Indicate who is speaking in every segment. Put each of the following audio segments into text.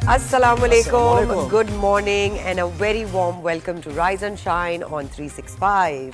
Speaker 1: Assalamu alaikum, good morning and a very warm welcome to Rise and Shine on 365.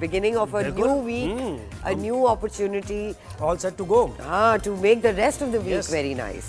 Speaker 1: beginning of a new week, a new opportunity,
Speaker 2: all set to go,
Speaker 1: to make the rest of the week very nice.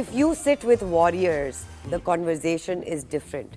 Speaker 1: if you sit with warriors, the conversation is different.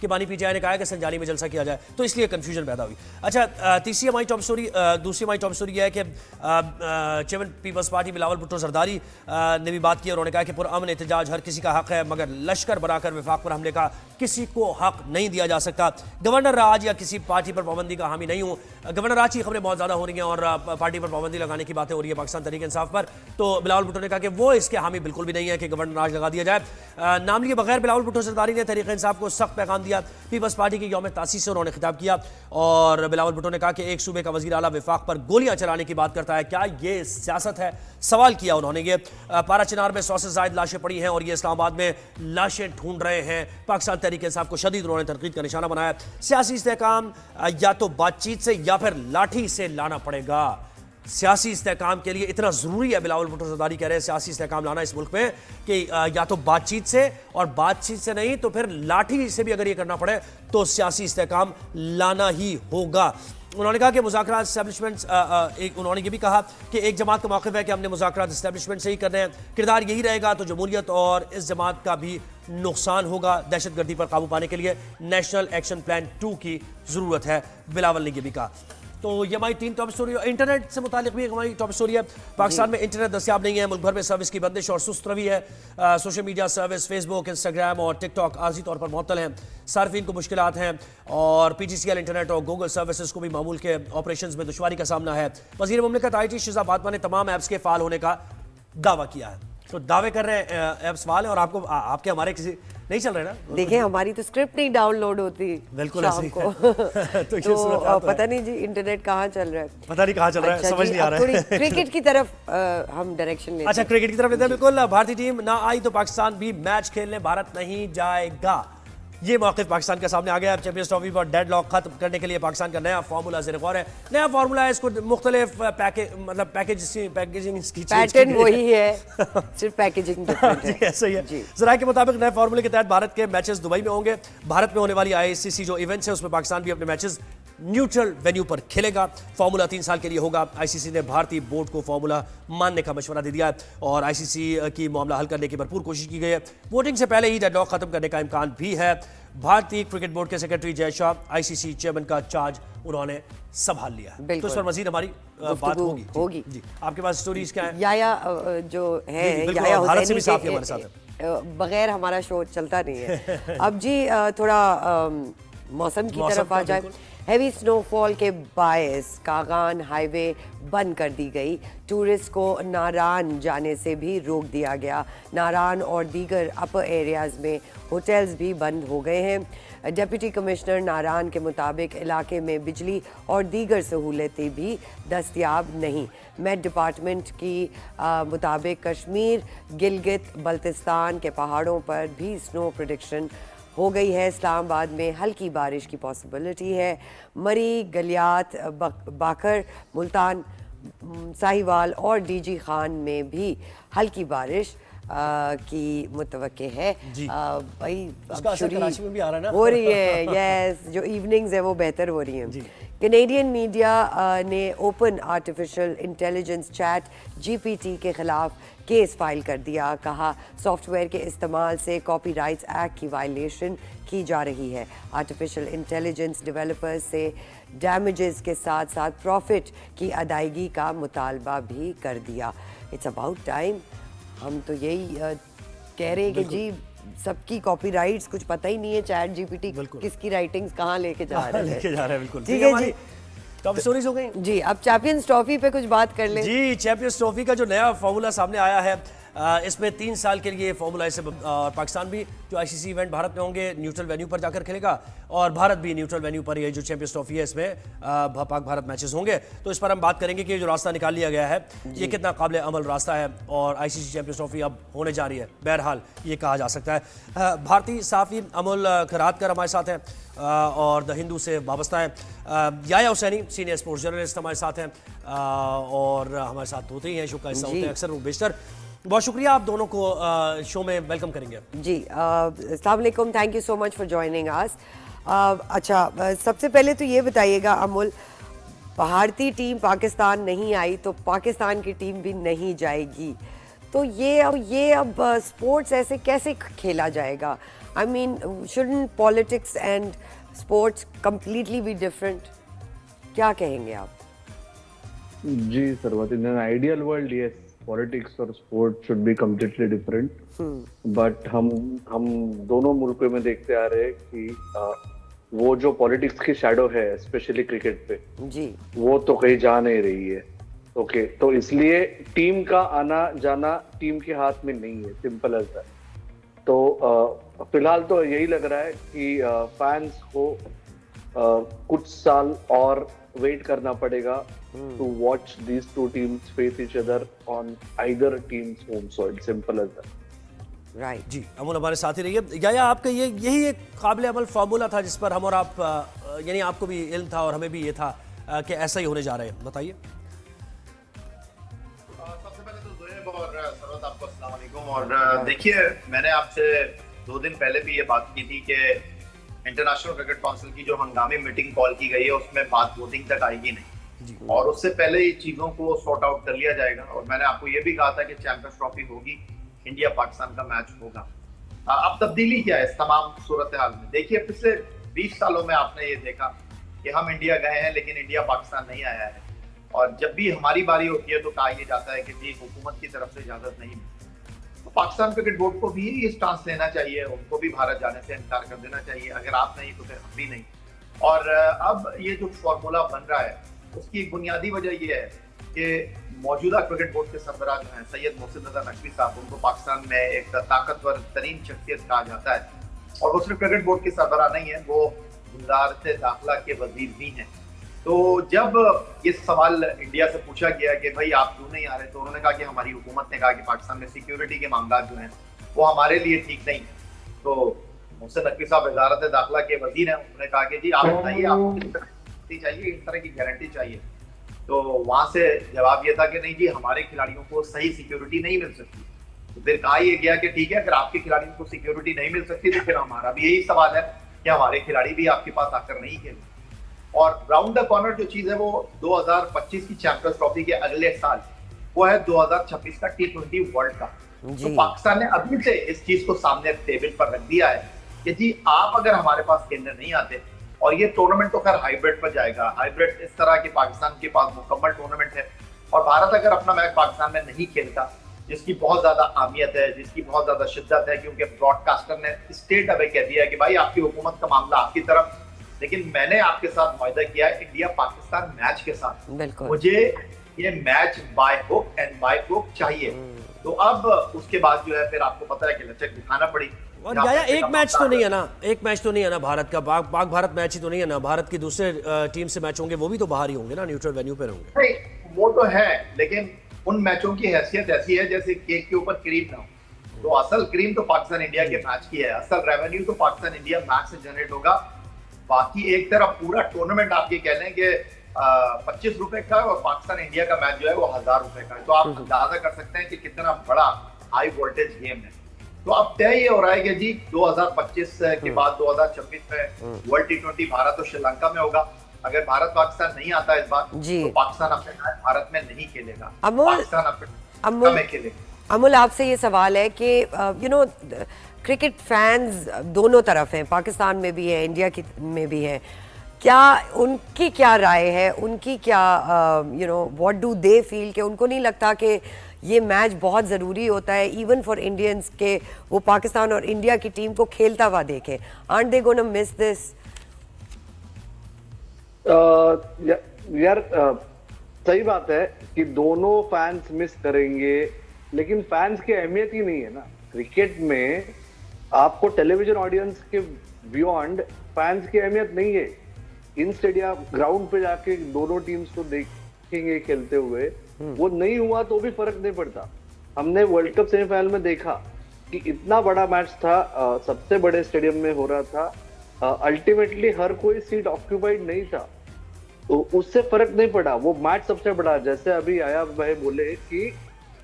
Speaker 2: کہ بانی P T I نے کہا ہے کہ سنجانی میں جلسہ کیا جائے, تو اس لیے کنفیوژن پیدا ہوئی. اچھا, تیسری ہماری ٹاپ سٹوری, دوسری ہماری ٹاپ سٹوری یہ ہے کہ چیئرمین پیپلز پارٹی بلاول بھٹو زرداری نے بھی بات کی, اور انہوں نے کہا کہ پرامن احتجاج ہر کسی کا حق ہے, مگر لشکر بنا کر وفاق پر حملے کا کسی کو حق نہیں دیا جا سکتا. گورنر راج یا کسی پارٹی پر پابندی کا حامی نہیں ہوں. گورنر راج کی خبریں بہت زیادہ ہو رہی ہیں اور پارٹی پر پابندی لگانے کی باتیں ہو رہی ہے پاکستان تحریک انصاف پر, تو بلاول بھٹو نے کہا کہ وہ اس کے حامی بالکل بھی نہیں ہے کہ گورنر راج لگا دیا جائے. نام لیے بغیر بلاول بھٹو زرداری نے تحریک انصاف کو سخت پیغام دیا. پیپلز پارٹی کی یوم تاسیس سے انہوں نے خطاب کیا اور بلاول بھٹو نے کہا کہ ایک صوبے کا وزیر اعلیٰ وفاق پر گولیاں چلانے کی بات کرتا ہے, کیا یہ سیاست ہے؟ سوال کیا انہوں نے. یہ پارا چنار میں 100 سے زائد لاشیں پڑی ہیں اور یہ اسلام آباد میں لاشیں ڈھونڈ رہے ہیں. پاکستان تحریک انصاف کو شدید انہوں نے تنقید کا نشانہ بنایا. سیاسی استحکام یا تو بات چیت سے یا پھر لاٹھی سے لانا پڑے گا. سیاسی استحکام کے لیے اتنا ضروری ہے, بلاول بھٹو زرداری کہہ رہے ہیں سیاسی استحکام لانا اس ملک میں, کہ یا تو بات چیت سے, اور بات چیت سے نہیں تو پھر لاٹھی سے بھی اگر یہ کرنا پڑے تو سیاسی استحکام لانا ہی ہوگا. انہوں نے کہا کہ مذاکرات اسٹیبلشمنٹ, انہوں نے یہ بھی کہا کہ ایک جماعت کا موقف ہے کہ ہم نے مذاکرات اسٹیبلشمنٹ سے ہی کرنے ہیں, کردار یہی رہے گا تو جمہوریت اور اس جماعت کا بھی نقصان ہوگا. دہشت گردی پر قابو پانے کے لیے نیشنل ایکشن پلان 2 کی ضرورت ہے, بلاول نے یہ بھی کہا. تو یہ ہماری 3 ٹاپ سٹوری. انٹرنیٹ سے متعلق بھی ہماری ٹاپ سٹوری ہے. پاکستان میں انٹرنیٹ دستیاب نہیں ہے, ملک بھر میں سروس کی بندش اور سست روی ہے. سوشل میڈیا سروس فیس بک, انسٹاگرام اور ٹک ٹاک عارضی طور پر معطل ہیں. صارفین کو مشکلات ہیں اور پی جی سی ایل انٹرنیٹ اور گوگل سروسز کو بھی معمول کے آپریشنز میں دشواری کا سامنا ہے. وزیر مملکت آئی ٹی شہزاد فاطمہ نے تمام ایپس کے فعال ہونے کا دعویٰ کیا ہے. تو دعوے کر رہے ہیں ایپس فعال ہیں, اور آپ کے ہمارے کسی نہیں چل رہے نا.
Speaker 1: دیکھیں ہماری تو اسکرپٹ نہیں ڈاؤن لوڈ ہوتی
Speaker 2: بالکل
Speaker 1: شام کو,
Speaker 2: تو
Speaker 1: پتہ نہیں جی انٹرنیٹ کہاں چل رہا ہے,
Speaker 2: پتہ نہیں کہاں چل رہا ہے, سمجھ نہیں آ رہا ہے.
Speaker 1: کرکٹ کی طرف ہم ڈائریکشن لیتے ہیں.
Speaker 2: اچھا, کرکٹ کی طرف لیتے ہیں. بالکل, بھارتی ٹیم نہ آئی تو پاکستان بھی میچ کھیلنے بھارت نہیں جائے گا. یہ موقف پاکستان کے سامنے آ گیا ہے. چیمپئنز ٹرافی پر ڈیڈ لاک ختم کرنے کے لیے پاکستان کا نیا فارمولا زیر غور ہے. نیا فارمولا ہے, اس کو مختلف پیکیجنگ کی
Speaker 1: پیٹرن وہی ہے, صرف پیکیجنگ ڈفرنٹ ہے.
Speaker 2: ایسا ہی ہے. ذرائع کے مطابق نئے فارمولے کے تحت بھارت کے میچز دبئی میں ہوں گے. بھارت میں ہونے والی آئی سی سی جو ایونٹس ہے اس میں پاکستان بھی اپنے میچز نیوٹرل وینیو پر کھیلے گا. فارمولا 3 سال کے لیے ہوگا. آئی سی سی نے بھارتی بورڈ کو فارمولا ماننے کا مشورہ دے دیا ہے اور آئی سی سی کی معاملہ حل کرنے کی بھرپور کوشش کی گئی ہے. ووٹنگ سے پہلے ہی ڈیڈ لاک ختم کرنے کا امکان بھی ہے. بھارتی کرکٹ بورڈ کے سیکرٹری جے شاہ آئی سی سی چیئرمین کا چارج انہوں نے سنبھال لیا ہے. تو اس پر مزید ہماری بات ہوگی. جی, آپ کے پاس سٹوریز کیا ہیں؟
Speaker 1: یایا جو ہے, یایا حسینی کے بغیر ہمارا شو چلتا نہیں ہے. اب جی تھوڑا موسم کی طرف آ جائے. ہیوی سنو فال کے باعث کاغان ہائی وے بند کر دی گئی. ٹورسٹ کو ناران جانے سے بھی روک دیا گیا. ناران اور دیگر اپر ایریاز میں ہوٹلز بھی بند ہو گئے ہیں. ڈپٹی کمشنر ناران کے مطابق علاقے میں بجلی اور دیگر سہولتیں بھی دستیاب نہیں. میٹ ڈپارٹمنٹ کی مطابق کشمیر, گلگت بلتستان کے پہاڑوں پر بھی سنو پریڈکشن ہو گئی ہے. اسلام آباد میں ہلکی بارش کی پاسبلٹی ہے. مری, گلیات, باکھر, ملتان, ساہیوال اور ڈی جی خان میں بھی ہلکی بارش کی متوقع ہے. بھائی ہو رہی ہے. یس, جو ایوننگز ہیں وہ بہتر ہو رہی ہیں. کینیڈین میڈیا نے open artificial intelligence chat G P T کے خلاف کیس فائل کر دیا. کہا سافٹ ویئر کے استعمال سے کاپی رائٹس ایکٹ کی وائلیشن کی جا رہی ہے. آرٹیفیشل انٹیلیجنس ڈیولپرز سے ڈیمیجز کے ساتھ ساتھ پروفٹ کی ادائیگی کا مطالبہ بھی کر دیا. It's about time. ہم تو یہی کہہ رہے ہیں کہ جی سب کی کاپی رائٹس کچھ پتہ ہی نہیں ہے. چیٹ جی پی ٹی کس کی رائٹنگز کہاں لے کے جا رہا ہے. ٹھیک ہے جی,
Speaker 2: ٹاپ سٹوریز ہو گئی.
Speaker 1: جی اب چیمپئنز ٹرافی پہ کچھ بات کر لیں.
Speaker 2: جی, چیمپئنز ٹرافی کا جو نیا فارمولا سامنے آیا ہے, اس میں 3 سال کے لیے فارمولا سے پاکستان بھی جو آئی سی سی ایونٹ بھارت میں ہوں گے نیوٹرل وینیو پر جا کر کھیلے گا, اور بھارت بھی نیوٹرل وینیو پر یہ جو چیمپئنز ٹرافی ہے اس میں پاک بھارت میچز ہوں گے. تو اس پر ہم بات کریں گے کہ جو راستہ نکال لیا گیا ہے یہ کتنا قابل عمل راستہ ہے, اور آئی سی سی چیمپئنز ٹرافی اب ہونے جا رہی ہے. بہرحال یہ کہا جا سکتا ہے. بھارتی صحافی امول کھراتکر ہمارے ساتھ ہیں اور دا ہندو سے وابستہ ہیں. یایا حسینی سینئر اسپورٹس جرنلسٹ ہمارے ساتھ ہیں اور ہمارے ساتھ ہوتے ہی ہیں, شو کا حصہ ہوتے ہیں اکثر و بیشتر. بہت شکریہ, آپ دونوں کو شو میں ویلکم کریں گے.
Speaker 1: جی السلام علیکم, thank you so much for joining us. اچھا, سب سے پہلے تو یہ بتائیے گا امول, بھارتی ٹیم پاکستان نہیں آئی تو پاکستان کی ٹیم بھی نہیں جائے گی, تو یہ اب اسپورٹس ایسے کیسے کھیلا جائے گا؟ I mean shouldn't politics and sports completely be different? کیا کہیں گے آپ؟
Speaker 3: جی Sarwat, in an ideal world yes politics اور sport should be completely different, but ہم دونوں ملکوں میں دیکھتے آ رہے ہیں کہ وہ جو پالیٹکس کی شیڈو ہے اسپیشلی کرکٹ پہ،
Speaker 1: جی
Speaker 3: وہ تو کہیں جا نہیں رہی ہے. اوکے، تو اس لیے ٹیم کا آنا جانا ٹیم کے ہاتھ میں نہیں ہے، سمپل ایز دیٹ. تو فی الحال تو یہی لگ رہا ہے کہ فینس کو کچھ سال اور ویٹ کرنا پڑے گا to watch these two teams face each other on either teams home soil, simple as that.
Speaker 1: Right.
Speaker 2: جی امول ہمارے ساتھ ہی رہیے. یا آپ کا یہی ایک قابل عمل فارمولا تھا جس پر ہم اور آپ، یعنی آپ کو بھی علم تھا اور ہمیں بھی یہ تھا کہ ایسا ہی ہونے جا رہا ہے؟ بتائیے.
Speaker 4: سب سے پہلے تو زہیب اور سروت آپ کو السلام علیکم. اور دیکھیے، میں نے آپ سے 2 دن پہلے بھی یہ بات کی تھی کہ انٹرنیشنل کرکٹ کونسل کی جو ہنگامی میٹنگ کال کی گئی ہے اس میں بات ووٹنگ تک آئے گی نہیں، اور اس سے پہلے ہی چیزوں کو سارٹ آؤٹ کر لیا جائے گا. اور میں نے آپ کو یہ بھی کہا تھا کہ چیمپئنز ٹرافی ہوگی، انڈیا پاکستان کا میچ ہوگا. اب تبدیلی کیا ہے اس تمام صورتحال میں؟ دیکھیے، پچھلے 20 سالوں میں آپ نے یہ دیکھا کہ ہم انڈیا گئے ہیں لیکن انڈیا پاکستان نہیں آیا ہے، اور جب بھی ہماری باری ہوتی ہے تو کہا یہ جاتا ہے کہ جی حکومت کی طرف سے اجازت نہیں ملتی. تو پاکستان کرکٹ بورڈ کو بھی یہ سٹانس لینا چاہیے، ان کو بھی بھارت جانے سے انکار کر دینا چاہیے. اگر آپ نہیں تو پھر ہم بھی نہیں. اور اب یہ جو فارمولا بن رہا ہے اس کی ایک بنیادی وجہ یہ ہے کہ موجودہ کرکٹ بورڈ کے سربراہ جو ہیں سید محسن رضا نقوی صاحب، ان کو پاکستان میں ایک طاقتور ترین شخصیت کہا جاتا ہے، اور وہ صرف کرکٹ بورڈ کے سربراہ نہیں ہیں، وہ وزارت داخلہ کے وزیر بھی ہیں. تو جب یہ سوال انڈیا سے پوچھا گیا کہ بھائی آپ کیوں نہیں آ رہے، تو انہوں نے کہا کہ ہماری حکومت نے کہا کہ پاکستان میں سیکیورٹی کے معاملات جو ہیں وہ ہمارے لیے ٹھیک نہیں. تو محسن نقوی صاحب وزارت داخلہ کے وزیر ہیں، انہوں نے کہا کہ جی آپ بتائیے آپ کو کس طرح چاہیے، اس طرح کی گارنٹی چاہیے. تو وہاں سے جواب یہ تھا کہ نہیں جی ہمارے کھلاڑیوں کو صحیح سیکیورٹی نہیں مل سکتی. تو پھر کہا یہ گیا کہ ٹھیک ہے، اگر آپ کے کھلاڑیوں کو سیکیورٹی نہیں مل سکتی تو پھر ہمارا بھی یہی سوال ہے کہ ہمارے کھلاڑی بھی آپ کے پاس آ کر نہیں کھیلیں. اور راؤنڈ دا کارنر جو چیز ہے وہ 2025 کی چیمپئنز ٹرافی کے اگلے سال وہ ہے 2026 کا T20 ورلڈ کپ. تو پاکستان نے ابھی سے اس چیز کو سامنے ٹیبل پر رکھ دیا ہے کہ جی آپ اگر ہمارے پاس کھیلنے نہیں آتے، اور یہ ٹورنامنٹ تو خیر ہائیبرڈ پر جائے گا، ہائیبرڈ اس طرح کہ پاکستان کے پاس مکمل ٹورنامنٹ ہے، اور بھارت اگر اپنا میچ پاکستان میں نہیں کھیلتا، جس کی بہت زیادہ اہمیت ہے، جس کی بہت زیادہ شدت ہے، کیونکہ براڈ کاسٹر نے اسٹیٹ اوے کہہ دیا ہے کہ بھائی آپ کی حکومت کا معاملہ آپ کی طرف، لیکن میں نے آپ کے ساتھ معاہدہ کیا ہے انڈیا پاکستان میچ کے ساتھ، مجھے یہ match by hook and by crook چاہیے. تو اب اس کے بعد جو ہے پھر آپ کو پتہ ہے کہ لچک دکھانا پڑی.
Speaker 2: اور ایک میچ تو نہیں ہے نا، ایک میچ تو نہیں ہے نا بھارت کا، پاک بھارت میچ ہی تو نہیں ہے نا. بھارت کی دوسرے ٹیم سے میچ ہوں گے، وہ بھی تو باہر ہی ہوں گے نا، نیوٹرل وینیو پہ ہوں گے.
Speaker 4: وہ تو ہے، لیکن ان میچوں کی حیثیت ایسی ہے جیسے کیک کے اوپر کریم نہ ہو. تو اصل کریم تو پاکستان انڈیا کے میچ کی ہے، اصل ریونیو تو پاکستان انڈیا میچ سے جنریٹ ہوگا. باقی ایک طرف پورا ٹورنامنٹ آپ یہ کہہ لیں کہ 25 روپے کا، اور پاکستان انڈیا کا میچ جو ہے وہ 1000 روپے کا ہے. تو آپ اندازہ کر سکتے ہیں کہ کتنا بڑا ہائی وولٹیج گیم ہے. تو اب طے یہ ہو رہا ہے کہ جی 2025 کے بعد 2026 میں ورلڈ T20 بھارت اور شری لنکا میں ہوگا. اگر بھارت پاکستان نہیں آتا اس بار تو پاکستان اپنے میچ بھارت میں نہیں کھیلے گا، پاکستان اپنے میں کھیلے گا.
Speaker 1: امول آپ سے یہ سوال ہے کہ کرکٹ فینز دونوں طرف ہیں، پاکستان میں بھی ہے، انڈیا میں بھی ہے. کیا ان کی کیا رائے ہے، ان کی کیا واٹ ڈو دے فیل، کہ ان کو نہیں لگتا کہ یہ میچ بہت ضروری ہوتا ہے ایون فار انڈینس کہ وہ پاکستان اور انڈیا کی ٹیم کو کھیلتا ہوا دیکھیں؟ aren't they gonna miss this؟
Speaker 3: یار صحیح بات ہے کہ دونوں فینس مس کریں گے، لیکن فینس کی اہمیت ہی نہیں ہے نا کرکٹ میں. آپ کو ٹیلی ویژن آڈینس کے بیونڈ فینس کی اہمیت نہیں ہے. ان اسٹیڈیم گراؤنڈ پہ جا کے دونوں ٹیمز کو دیکھیں گے کھیلتے ہوئے، وہ نہیں ہوا تو بھی فرق نہیں پڑتا. ہم نے ورلڈ کپ سیمی فائنل میں دیکھا کہ اتنا بڑا میچ تھا، سب سے بڑے اسٹیڈیم میں ہو رہا تھا، الٹیمیٹلی ہر کوئی سیٹ آکوپائڈ نہیں تھا، تو اس سے فرق نہیں پڑا. وہ میچ سب سے بڑا، جیسے ابھی آیا بھائی بولے کہ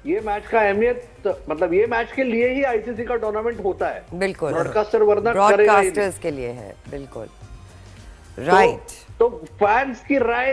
Speaker 3: یہ میچ کا اہمیت، مطلب یہ میچ کے لیے ہی آئی سی سی کا ٹورنامنٹ ہوتا ہے.
Speaker 1: بالکل،
Speaker 3: براڈ کاسٹر ورنہ
Speaker 1: براڈ کاسٹرز کے لیے ہے. بالکل رائٹ.
Speaker 3: تو فینس کی رائے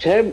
Speaker 3: 6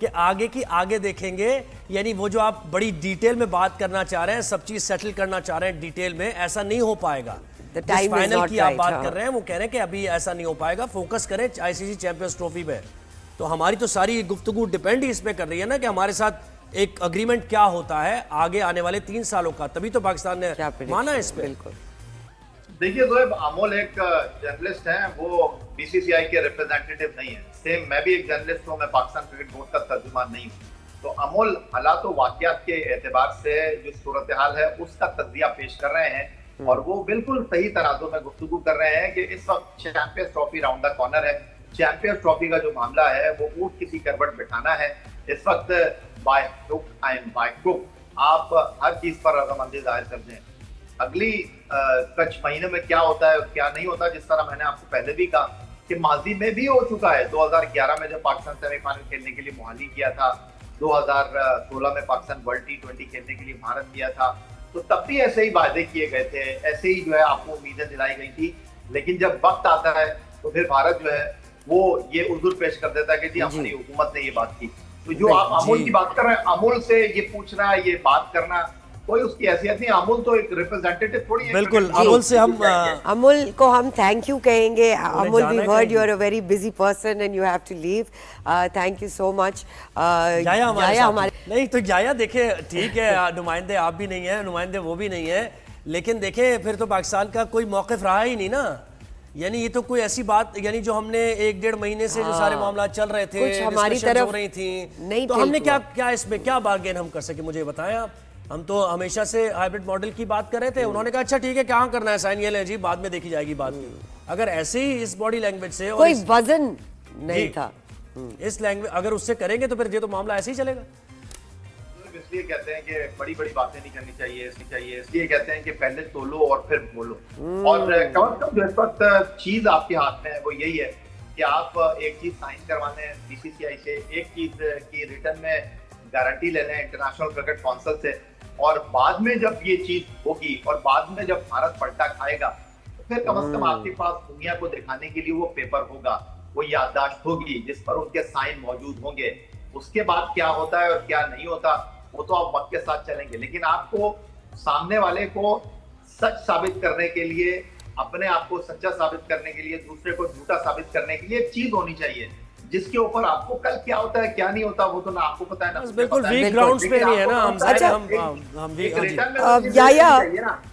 Speaker 2: کہ آگے کی آگے دیکھیں گے, یعنی وہ جو آپ بڑی ڈیٹیل میں بات کرنا چاہ رہے ہیں, سب چیز سیٹل کرنا چاہ رہے ہیں ڈیٹیل میں, ایسا نہیں ہو پائے گا. جس فائنل کی آپ بات کر رہے ہیں وہ کہہ رہے ہیں کہ ابھی ایسا نہیں ہو پائے گا, فوکس کریں آئی سی سی چیمپئنز ٹرافی پہ. تو ہماری تو ساری گفتگو ڈیپینڈ ہی اس پہ کر رہی ہے نا کہ ہمارے ساتھ ایک اگریمنٹ کیا ہوتا ہے آگے آنے والے 3 سالوں کا, تبھی تو پاکستان نے مانا اس پہ.
Speaker 1: بالکل.
Speaker 4: دیکھیے زویب, امول ایک جرنلسٹ ہیں, وہ بی سی سی آئی کے ریپرزینٹیٹو نہیں ہیں. سیم میں بھی ایک جرنلسٹ ہوں, میں پاکستان کرکٹ بورڈ کا ترجمان نہیں ہوں. تو امول حالات و واقعات کے اعتبار سے جو صورتحال ہے اس کا تجزیہ پیش کر رہے ہیں, اور وہ بالکل صحیح تناظر میں گفتگو کر رہے ہیں کہ اس وقت champions trophy round the corner ہے. چیمپئنز ٹرافی کا جو معاملہ ہے وہ اونٹ کسی کروٹ بٹھانا ہے. اس وقت by hook and by crook آپ ہر چیز پر رضامندی ظاہر کر دیں. اگلی کچھ مہینے میں کیا ہوتا ہے اور کیا نہیں ہوتا, جس طرح میں نے آپ کو پہلے بھی کہا کہ ماضی میں بھی ہو چکا ہے. 2011 میں جب پاکستان سیمی فائنل کھیلنے کے لیے مہالی کیا تھا, 2016 میں پاکستان ورلڈ T20 کھیلنے کے لیے بھارت کیا تھا, تو تب بھی ایسے ہی وعدے کیے گئے تھے, ایسے ہی جو ہے آپ کو امیدیں دلائی گئی تھی. لیکن جب وقت آتا ہے تو پھر بھارت جو ہے وہ یہ عذر پیش کر دیتا ہے کہ جی ہماری حکومت نے یہ بات کی. تو جو آپ امول کی بات کر رہے ہیں, امول سے یہ پوچھنا, یہ بات کرنا, کوئی اس کی حیثیت نہیں. امول تو ایک ریپرزینٹیٹو تھوڑی ہے.
Speaker 2: بالکل, امول سے ہم
Speaker 1: امول کو ہم تھینک یو کہیں گے. Amul, we heard you are a very busy person and you have to leave. Thank you so much.
Speaker 2: جایا ہمارے نہیں تو جایا دیکھیں ٹھیک ہے, نمائندے آپ بھی نہیں ہیں, نمائندے وہ بھی نہیں ہیں, لیکن دیکھیں پھر تو پاکستان کا کوئی موقف رہا ہی نہیں نا. یعنی یہ تو کوئی ایسی بات, یعنی جو ہم نے 1-1.5 مہینے سے جو سارے معاملات چل رہے تھے,
Speaker 1: ہماری طرف
Speaker 2: ہو رہی تھیں, تو ہم نے کیا اس میں کیا بارگین ہم کر سکے, مجھے بتائیں آپ. ہم تو ہمیشہ سے ہائبرڈ ماڈل کی بات کر رہے تھے, انہوں نے کہا اچھا ٹھیک ہے کہاں کرنا ہے سائن, یہ لیں جی بعد میں دیکھی جائے گی بات. اگر ایسے ہی اس باڈی لینگویج سے
Speaker 1: کوئی وزن نہیں تھا,
Speaker 2: اس لینگویج اگر اس سے کریں گے تو پھر یہ تو معاملہ ایسے ہی چلے گا.
Speaker 4: اس لیے کہتے ہیں کہ بڑی بڑی باتیں نہیں کرنی چاہیے, اس لیے کہتے ہیں کہ پہلے تولو اور پھر بولو. اور کم از کم جو اس وقت چیز آپ کے ہاتھ میں ہے وہ یہی ہے کہ آپ ایک چیز سائن کروانے ہیں بی سی سی آئی سے, ایک چیز کی ریٹرن میں گارنٹی لے لیں انٹرنیشنل کرکٹ کونسل سے, اور بعد میں جب یہ چیز ہوگی اور بعد میں جب بھارت پلٹا کھائے گا تو پھر کم از کم آپ کے پاس دنیا کو دکھانے کے لیے وہ پیپر ہوگا, وہ یادداشت ہوگی جس پر ان کے سائن موجود ہوں گے. اس کے بعد کیا ہوتا ہے اور کیا نہیں ہوتا وہ تو آپ وقت کے ساتھ چلیں گے, لیکن آپ کو سامنے والے کو سچ ثابت کرنے کے لیے, اپنے آپ کو سچا ثابت کرنے کے لیے, دوسرے کو جھوٹا ثابت کرنے کے لیے ایک چیز ہونی چاہیے جس کے اوپر آپ کو کل کیا ہوتا ہے کیا نہیں ہوتا وہ تو نہ آپ کو پتہ ہے نا.
Speaker 2: بالکل ویک گراؤنڈز پہ نہیں ہے نا ہم.
Speaker 1: یایا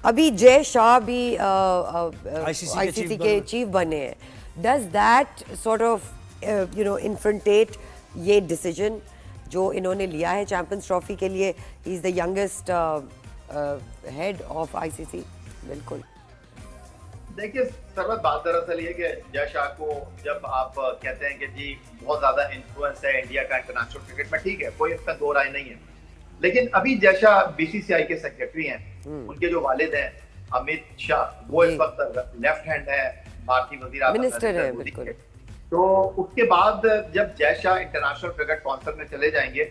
Speaker 1: ابھی جے شاہ بھی آئی سی سی کے چیف بنے ہیں, ڈز دیٹ سارٹ آف انفرنٹیٹ یہ ڈیسیجن جو انہوں نے لیا ہے چیمپئنز ٹرافی کے لیے. ہی از دا ینگسٹ ہیڈ آف آئی سی سی. بالکل
Speaker 4: دیکھیے سربت بات دراصل یہ کہ جے شاہ کو جب آپ کہتے ہیں کہ جی بہت زیادہ انفلوئنس ہے انڈیا کا انٹرنیشنل کرکٹ میں, ٹھیک ہے کوئی اس کا دو رائے نہیں ہے, لیکن ابھی جے شاہ بی سی سی آئی کے سیکرٹری ہیں, ان کے جو والد ہیں امیت شاہ وہ اس وقت لیفٹ ہینڈ ہے بھارتی وزیر اعظم
Speaker 1: منسٹر ہے. بالکل.
Speaker 4: تو اس کے بعد جب جے شاہ انٹرنیشنل کرکٹ کونسل میں چلے جائیں گے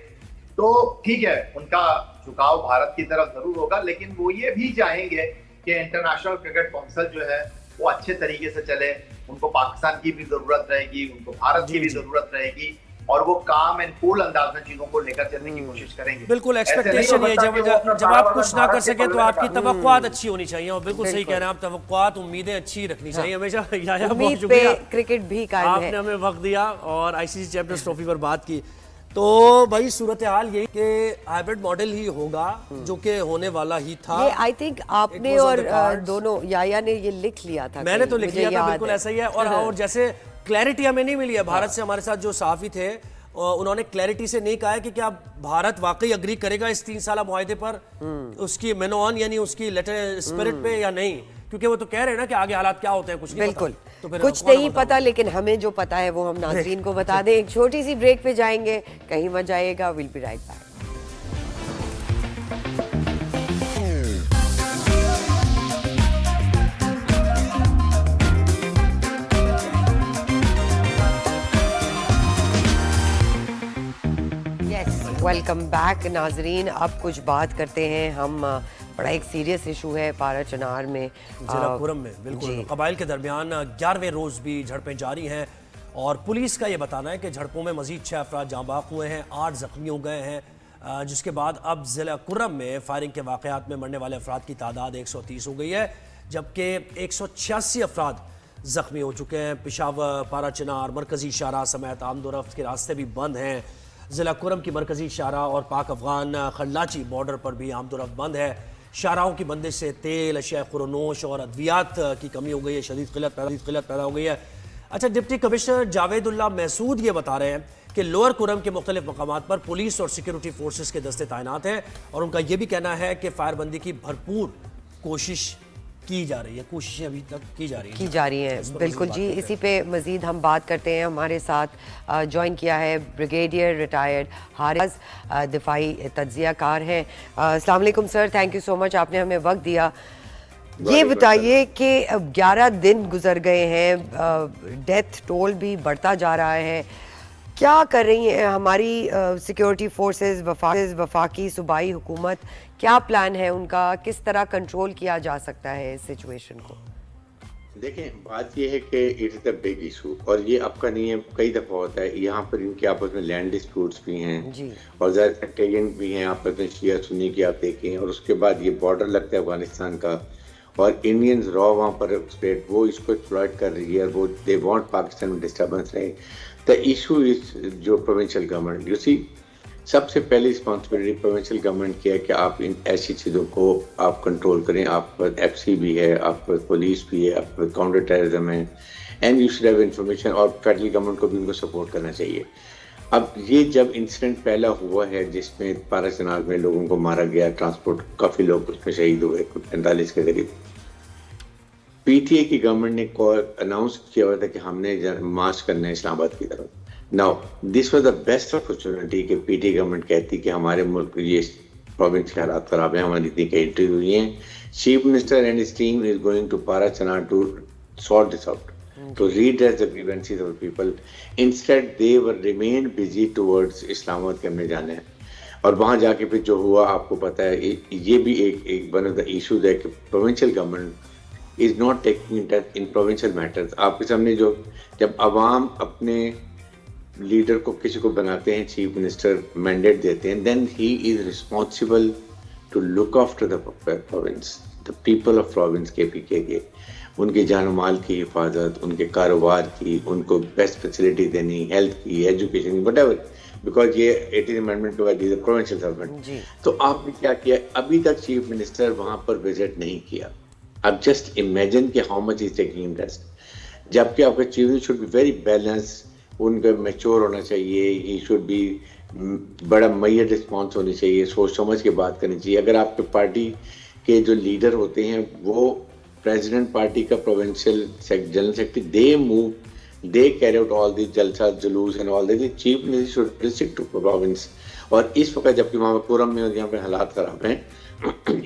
Speaker 4: تو ٹھیک ہے ان کا جھکاؤ بھارت کی طرف ضرور ہوگا, لیکن وہ یہ بھی چاہیں گے کہ انٹرنیشنل کرکٹ کونسل جو ہے وہ اچھے طریقے سے چلے. ان کو پاکستان کی بھی ضرورت رہے گی, ان کو بھارت کی بھی ضرورت رہے گی, اور وہ کام اینڈ کول انداز میں چیزوں کو لے کر چلنے کی کوشش کریں گے.
Speaker 2: بالکل ایکسپیکٹیشن یہ جب آپ کچھ نہ کر سکیں تو آپ کی توقعات اچھی ہونی چاہیے, اور بالکل صحیح کہہ رہے ہیں آپ, توقعات امیدیں اچھی رکھنی چاہیے ہمیشہ.
Speaker 1: امید پہ کرکٹ بھی قائم ہے.
Speaker 2: آپ نے ہمیں وقت دیا اور آئی سی سی چیمپئنز ٹرافی پر بات کی. تو بھائی صورتحال یہی کہ ہائبرڈ ماڈل ہی ہوگا جو کہ ہونے والا ہی تھا.
Speaker 1: یہ آئی تھنک آپ نے اور دونوں یایا نے یہ لکھ لیا تھا,
Speaker 2: میں نے تو لکھ لیا تھا, بالکل ایسا ہی ہے. اور جیسے کلیئرٹی ہمیں نہیں ملی ہے بھارت سے, ہمارے ساتھ جو صحافی تھے انہوں نے کلیئرٹی سے نہیں کہا ہے کہ کیا بھارت واقعی اگری کرے گا اس 3 سالہ معاہدے پر, اس کی مینوان یعنی اس کی لیٹر اسپرٹ پہ یا نہیں, کیونکہ وہ تو کہہ رہے ہیں نا کہ آگے حالات کیا ہوتے ہیں کچھ نہیں پتا.
Speaker 1: بالکل کچھ نہیں پتا, لیکن ہمیں جو پتا ہے وہ ہم ناظرین کو بتا دیں. ایک چھوٹی سی بریک پہ جائیں گے, کہیں مت جائیے گا. We'll be right back. Welcome back ناظرین. اب کچھ بات کرتے ہیں ہم, بڑا ایک سیریس ایشو ہے پارا چنار میں,
Speaker 2: ضلع کورم میں. بالکل قبائل کے درمیان 11ویں روز بھی جھڑپیں جاری ہیں, اور پولیس کا یہ بتانا ہے کہ جھڑپوں میں مزید 6 افراد جاں بحق ہوئے ہیں، 8 زخمی ہو گئے ہیں، جس کے بعد اب ضلع کرم میں فائرنگ کے واقعات میں مرنے والے افراد کی تعداد 130 ہو گئی ہے، جبکہ 186 افراد زخمی ہو چکے ہیں۔ پشاور، پارا چنار، مرکزی شاہراہ سمیت آمد و رفت کے راستے بھی بند ہیں۔ ضلع کرم کی مرکزی شاہراہ اور پاک افغان خرلاچی بارڈر پر بھی آمد و رفت بند ہے۔ شاہراہوں کی بندش سے تیل، اشیاء خورنوش اور ادویات کی کمی ہو گئی ہے، شدید قلت پیدا ہو گئی ہے۔ اچھا، ڈپٹی کمشنر جاوید اللہ محسود یہ بتا رہے ہیں کہ لوور کرم کے مختلف مقامات پر پولیس اور سیکیورٹی فورسز کے دستے تعینات ہیں، اور ان کا یہ بھی کہنا ہے کہ فائر بندی کی بھرپور کوشش کی جا رہی ہے، کوششیں ابھی تک کی جا رہی ہیں۔
Speaker 1: بالکل جی، اسی پہ مزید ہم بات کرتے ہیں۔ ہمارے ساتھ جوائن کیا ہے بریگیڈیئر ریٹائرڈ حارث، دفاعی تجزیہ کار ہیں۔ السلام علیکم سر، تھینک یو سو مچ، آپ نے ہمیں وقت دیا۔ یہ بتائیے کہ 11 دن گزر گئے ہیں، ڈیتھ ٹول بھی بڑھتا جا رہا ہے، کیا کر رہی ہیں ہماری سیکیورٹی فورسز، وفاقی صوبائی حکومت، کیا پلان ہے ان کا، کس طرح کنٹرول کیا جا سکتا ہے اس سچویشن کو؟
Speaker 5: دیکھیں، بات یہ ہے کہ it is a big issue, اور یہ اب کا نہیں ہے، کئی دفعہ ہوتا ہے یہاں پر۔ ان کے آپس میں لینڈ ڈسپیوٹس بھی ہیں اور زیادہ سیکٹیرین بھی ہیں آپس میں، شیعہ سنی کی آپ دیکھیں، اور اس کے بعد یہ بارڈر لگتا ہے افغانستان کا، اور انڈینز را وہاں پر اسٹیٹ وہ اس کو ایکسپلائٹ کر رہی ہے، وہ دے وانٹ پاکستان میں ڈسٹربنس رہے۔ دا ایشو از جو پروونشل گورنمنٹ، یو سی، سب سے پہلی رسپانسبلٹی پروونشل گورنمنٹ کی ہے کہ آپ ان ایسی چیزوں کو آپ کنٹرول کریں۔ آپ پر ایف سی بھی ہے، آپ پر پولیس بھی ہے، آپ پر کاؤنٹر ٹیررزم ہے، and you should have information, اور فیڈرل گورنمنٹ کو بھی ان کو سپورٹ کرنا چاہیے۔ اب یہ جب انسیڈنٹ پہلا ہوا ہے جس میں پارا چنار میں لوگوں کو مارا گیا، ٹرانسپورٹ کافی لوگ اس میں شہید ہوئے، 45 کے قریب، پی ٹی اے کی گورنمنٹ نے اناؤنس کیا ہوا تھا کہ ہم نے مارچ کرنا ہے اسلام آباد کی طرف۔ Now this was the best opportunity کہ پی ٹی اے گورنمنٹ کہتی کہ ہمارے ملک یہ پروونس کے حالات خراب ہیں، ہماری اتنی کئی انٹری ہوئی ہیں، chief minister and his team is going to Parachinar to sort this out, to redress the grievances of the people. Instead they were remained busy towards اسلام آباد کے ہم نے جانا ہے، اور وہاں جا کے پھر جو ہوا آپ کو پتہ ہے۔ یہ بھی ایک ون آف دا ایشوز ہے کہ provincial government is not taking in provincial matters. آپ کے سامنے جو جب عوام اپنے لیڈر کو کسی کو بناتے ہیں چیف منسٹر، مینڈیٹ دیتے ہیں، then he is responsible to look after the province, the people of province K P کے، ان کے جان و مال کی حفاظت، ان کے کاروبار کی، ان کو بیسٹ فیسلٹی دینی، ہیلتھ کی، ایجوکیشن، وٹ ایور، بیکاز یہ 18 امینڈمنٹ کے بعد یہ پروونشل گورنمنٹ۔ تو آپ نے کیا کیا؟ ابھی تک چیف منسٹر وہاں پر وزٹ نہیں کیا۔ اب جسٹ امیجن کہ how much is taking interest, جبکہ آپ کا chief minister should be very balance, ان کا میچور ہونا چاہیے، ہی شوڈ بی بڑا میئر رسپانس ہونی چاہیے، سوچ سمجھ کے بات کرنی چاہیے۔ اگر آپ کے پارٹی کے جو لیڈر ہوتے ہیں وہ پریزیڈنٹ پارٹی کا provincial general secretary, they move, they carry out all the جلسہ جلوس and all the, chief minister should restrict to province. اور اس وقت جبکہ وہاں پہ کورم میں یہاں پہ حالات خراب ہیں،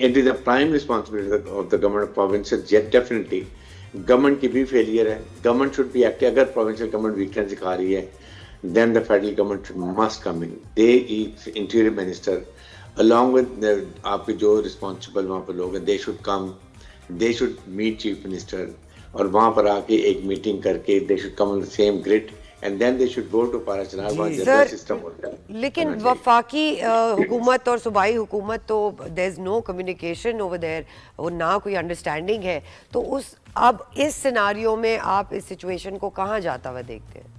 Speaker 5: it is a prime responsibility of the government of provinces, yet definitely government کی بھی failure ہے، government should be active۔ اگر provincial government weakness دکھا رہی ہے then the federal government must come in، they each interior minister along with آپ کے جو responsible وہاں پر لوگ ہیں، they should come، they should meet chief minister، اور وہاں پر آ کے ایک میٹنگ کر کے they should come on the same grid and then they should go to پارا چنار وہاں جنرل سسٹم ہوتا ہے۔
Speaker 1: لیکن وفاقی حکومت اور صوبائی حکومت تو there is no communication over there، وہ نہ کوئی انڈرسٹینڈنگ ہے، تو اب اس سیناریو میں آپ اس سچویشن کو کہاں جاتا ہوا دیکھتے ہیں؟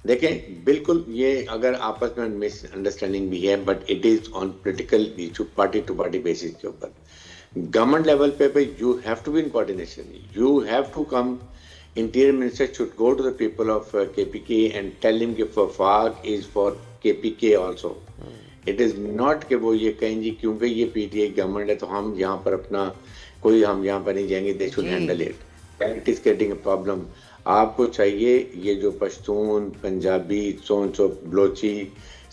Speaker 5: دیکھیں، بالکل یہ اگر آپس میں مس انڈرسٹینڈنگ بھی ہے، but it is on political issue, party to party basis کے اوپر۔ گورنمنٹ لیول پہ you have to be in coordination, you have to come, Interior Minister should go to the people of KPK and tell him کہ وفاق is for KPK also۔ It is not کہ وہ یہ کہیں جی کیونکہ یہ P T I government ہے تو ہم یہاں پر اپنا کوئی ہم یہاں پر نہیں جائیں گے، they should handle it۔ It is getting a problem۔ آپ کو چاہیے یہ جو پشتون، پنجابی، سو بلوچی،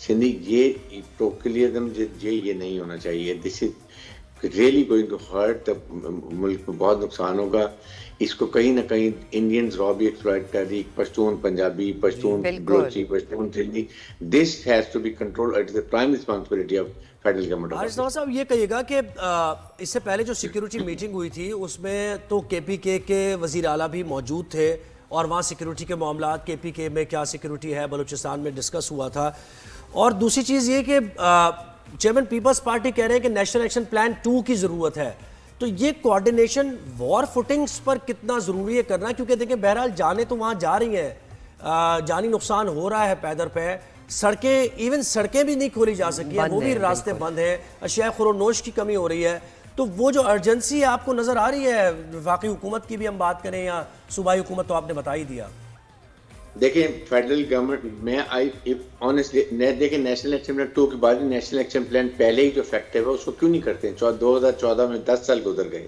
Speaker 5: سندھی، یہ ٹوکلیزم یہ نہیں ہونا چاہیے۔ This is really going to hurt, ملک میں بہت نقصان ہوگا۔ اس کو کہیں نہ کہیں انڈینز را بھی ایکسپلائٹ کر رہی، Pashtun Punjabi, Pashtun Balochi, Pashtun Sindhi, this has to be control, it is a prime responsibility of federal government.
Speaker 2: Haris Nawaz صاحب یہ کہیے گا کہ اس سے پہلے جو سیکیورٹی میٹنگ ہوئی تھی اس میں تو کے پی کے وزیر اعلیٰ بھی موجود تھے، اور وہاں سیکیورٹی کے معاملات KPK میں کیا سیکیورٹی ہے بلوچستان میں ڈسکس ہوا تھا. اور دوسری چیز یہ کہ چیئرمین پیپلز پارٹی کہہ رہے ہیں کہ نیشنل ایکشن پلان 2 کی ضرورت ہے. تو یہ کوارڈینیشن وار فوٹنگز پر کتنا ضروری ہے کرنا, کیونکہ دیکھیں بہرحال جانیں تو وہاں جا رہی ہیں, جانی نقصان ہو رہا ہے پیدر پہ, سڑکیں ایون سڑکیں بھی نہیں کھولی جا سکی ہیں, وہ بھی راستے بند ہیں, اشیاء خورونوش کی کمی ہو رہی ہے. تو وہ جو ارجنسی آپ کو نظر آ رہی ہے وفاقی حکومت کی بھی ہم بات کریں یا صوبائی حکومت, تو آپ نے بتا ہی دیا.
Speaker 5: دیکھیں فیڈرل گورنمنٹ میں آنیسٹلی دیکھیں نیشنل ایکشن پلان 2 کے بعد نیشنل ایکشن پلان پہلے ہی جو افیکٹو ہے اس کو کیوں نہیں کرتے ہیں؟ 2014 میں 10 سال گزر گئے,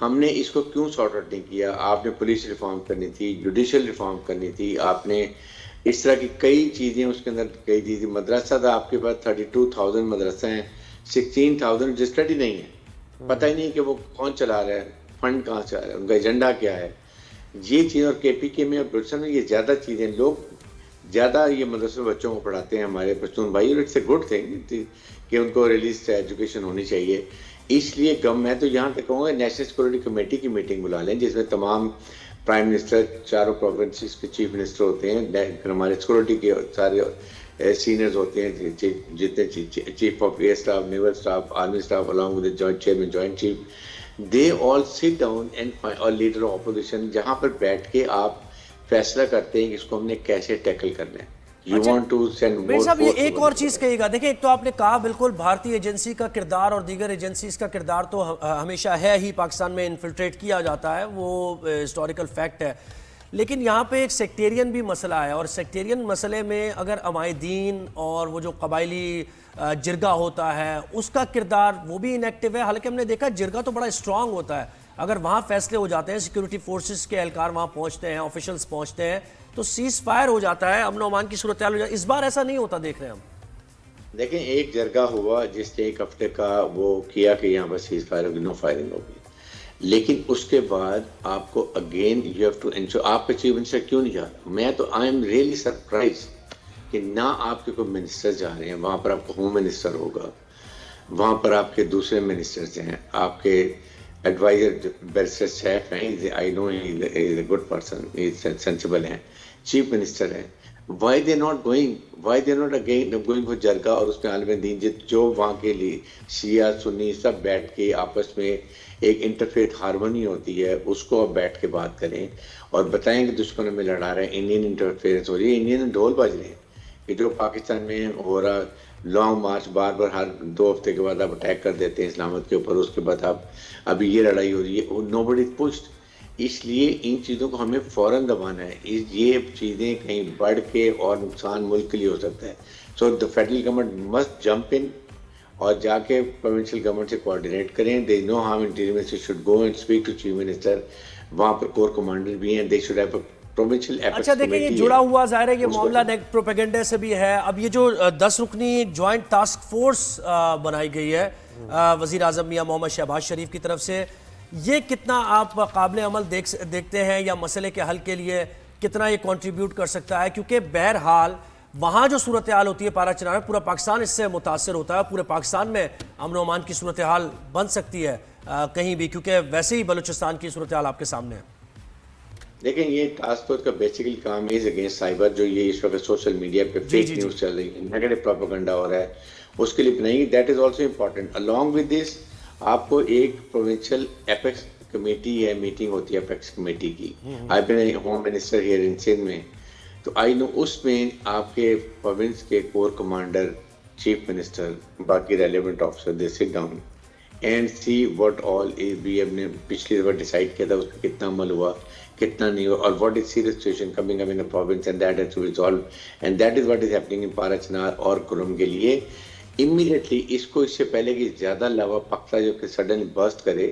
Speaker 5: ہم نے اس کو کیوں سارٹ آؤٹ نہیں کیا؟ آپ نے پولیس ریفارم کرنی تھی, جوڈیشل ریفارم کرنی تھی, آپ نے اس طرح کی کئی چیزیں اس کے اندر کئی چیزیں. مدرسہ تھا آپ کے پاس 32,000 مدرسہ ہیں, 16,000 رجسٹرڈ ہی نہیں ہے, پتہ ہی نہیں کہ وہ کون چلا رہا ہے, فنڈ کہاں سے آ رہا ہے, ان کا ایجنڈا کیا ہے. یہ چیز اور KPK میں اور بلوچستان میں یہ زیادہ چیزیں, لوگ زیادہ یہ مدرسے بچوں کو پڑھاتے ہیں ہمارے پشتون بھائی, اور اٹس اے گڈ تھنگ کہ ان کو ریلیز ایجوکیشن ہونی چاہیے. اس لیے میں تو یہاں تک کہوں گا نیشنل سیکورٹی کمیٹی کی میٹنگ بلا لیں جس میں تمام پرائم منسٹر, چاروں پروونسز کے چیف منسٹر ہوتے ہیں, ہمارے سیکورٹی کے سارے سینئرز ہوتے ہیں, جتنے chief of air staff, naval staff, army staff, along with the joint chairman, joint chief, they all sit down and اور لیڈر آف اپوزیشن, جہاں پر بیٹھ کے آپ فیصلہ کرتے ہیں کہ اس کو ہم نے کیسے ٹیکل کرنا ہے.
Speaker 2: میر صاحب یہ ایک اور چیز کہیے گا, دیکھیں ایک تو آپ نے کہا بالکل بھارتی ایجنسی کا کردار اور دیگر ایجنسیز کا کردار تو ہمیشہ ہے ہی, پاکستان میں انفلٹریٹ کیا جاتا ہے, وہ ہسٹوریکل فیکٹ ہے. لیکن یہاں پہ ایک سیکٹیرین بھی مسئلہ ہے, اور سیکٹیرین مسئلے میں اگر عمائے دین اور وہ جو قبائلی جرگہ ہوتا ہے اس کا کردار وہ بھی انیکٹیو ہے. حالانکہ ہم نے دیکھا جرگہ تو بڑا اسٹرانگ ہوتا ہے, اگر وہاں فیصلے ہو جاتے ہیں, سیکیورٹی فورسز کے اہلکار وہاں پہنچتے ہیں, آفیشلز پہنچتے ہیں, تو سیز فائر ہو جاتا ہے, امن و امان کی صورتحال ہو جاتی ہے. اس بار ایسا نہیں ہوتا دیکھ رہے ہیں ہم.
Speaker 5: دیکھیں ایک جرگہ ہوا جس نے ایک ہفتے کا وہ کیا کہ یہاں پر سیز فائر ہوگی, نو فائرنگ ہوگی, لیکن اس کے بعد آپ کو again you have to ensure. آپ کے چیف منسٹر کیوں نہیں جا رہا؟ میں تو آئی ایم ریئلی سرپرائز کہ نہ آپ کے کوئی منسٹر جا رہے ہیں. وہاں پر آپ کو ہوم منسٹر ہوگا, وہاں پر آپ کے دوسرے منسٹرز ہیں, آپ کے ایڈوائزر بیرسٹر سیف ہیں, آئی نو ہی از اے گڈ پرسن, سینسیبل ہیں, چیف منسٹر ہیں. why they not going again going for جرگہ, اور اس میں عالم دین جو وہاں کے لیے شیعہ سنی سب بیٹھ کے آپس میں ایک انٹرفیتھ ہارمونی ہوتی ہے, اس کو آپ بیٹھ کے بات کریں اور بتائیں کہ دشمنوں میں لڑا رہے ہیں, انڈین انٹرفیئرنس ہو رہی ہے, انڈین ڈھول بج رہے ہیں کہ جو پاکستان میں ہو رہا لانگ مارچ, بار بار ہر 2 ہفتے کے بعد آپ اٹیک کر دیتے ہیں اسلامت کے اوپر, اس کے بعد آپ ابھی یہ لڑائی ہو رہی ہے, نو بڈی پشڈ. اس لیے ان چیزوں کو ہمیں فوراً دبانا ہے, یہ چیزیں کہیں بڑھ کے اور نقصان ملک کے لیے ہو سکتا ہے. So the federal government must jump in اور جا کے پروونشل گورنمنٹ سے کوآرڈینیٹ کریں. There is no harm interior minister should go and speak to chief minister, وہاں پر کور کمانڈر بھی ہیں, they should have a provincial apex committee.
Speaker 2: اچھا دیکھیں یہ جڑا ہوا ظاہر ہے یہ معاملہ پروپیگنڈے سے بھی ہے. اب یہ جو 10 رکنی جوائنٹ ٹاسک فورس بنائی گئی ہے وزیر اعظم میاں محمد شہباز شریف کی طرف سے, یہ کتنا آپ قابل عمل دیکھتے ہیں یا مسئلے کے حل کے لیے کتنا یہ کنٹریبیوٹ کر سکتا ہے؟ کیونکہ بہرحال وہاں جو صورتحال ہوتی ہے پارا چنار میں, پورا پاکستان اس سے متاثر ہوتا ہے, پورے پاکستان میں امن و امان کی صورتحال بن سکتی ہے کہیں بھی, کیونکہ ویسے ہی بلوچستان کی صورتحال آپ کے سامنے ہے.
Speaker 5: دیکھیں یہ ٹاسک فورس کا بیسیکلی کام از اگینسٹ سائبر, جو یہ اس وقت سوشل میڈیا پہ فیک نیوز چل رہی ہے, نیگیٹو پروپیگنڈا ہو رہا ہے, اس کے لیے بنائی. That is also important. along with this آپ کو ایک پروونشل ایپیکس کمیٹی ہے, میٹنگ ہوتی ہے ایپیکس کمیٹی کی. I been home minister here in Sindh میں, تو آئی نو اس میں آپ کے پروونس کے کور کمانڈر, چیف منسٹر, باقی relevant officer, they sit down and see what all بھی ہم نے پچھلی دفعہ ڈیسائیڈ کیا تھا, اس پہ کتنا عمل ہوا کتنا نہیں ہوا, اور what is serious situation coming up in province, and that has to resolve, and that is what is happening in Parachinar اور کرم کے لیے. امیڈیٹلی اس کو, اس سے پہلے کہ زیادہ لاوا پختہ جو کہ سڈنلی برسٹ کرے,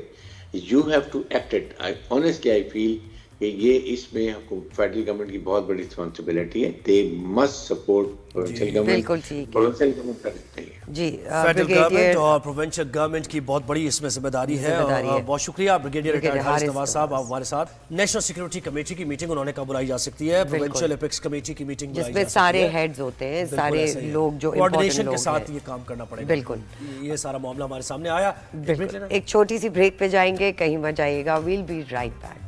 Speaker 5: you have to act it. Honestly I feel کہ یہ اس میں فیڈرل گورنمنٹ کی بہت بڑی رسپانسبلٹی ہے. They must support provincial government.
Speaker 1: بالکل ٹھیک
Speaker 5: پروونشل گورنمنٹ کر سکتے ہیں
Speaker 1: جی.
Speaker 2: فیڈرل گورنمنٹ اور پروونشل گورنمنٹ کی بہت بڑی اس میں ذمہ داری ہے. بہت شکریہ بریگیڈیئر ریٹائرڈ حارث نواز صاحب, آپ ہمارے ساتھ. نیشنل سیکیورٹی کمیٹی کی میٹنگ انہوں نے کب بلائی جا سکتی ہے؟ پروونشل ایپیکس کمیٹی کی میٹنگ
Speaker 1: جس میں سارے ہیڈز ہوتے ہیں, سارے لوگ جو
Speaker 2: کوآرڈینیشن کے ساتھ یہ کام کرنا پڑے گا.
Speaker 1: بالکل
Speaker 2: یہ سارا معاملہ ہمارے سامنے آیا.
Speaker 1: ایک چھوٹی سی بریک پہ جائیں گے, کہیں مت جائیے گا. We'll be right back.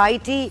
Speaker 1: IT,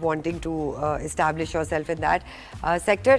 Speaker 1: wanting to establish yourself in that sector,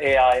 Speaker 6: AI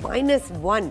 Speaker 1: -1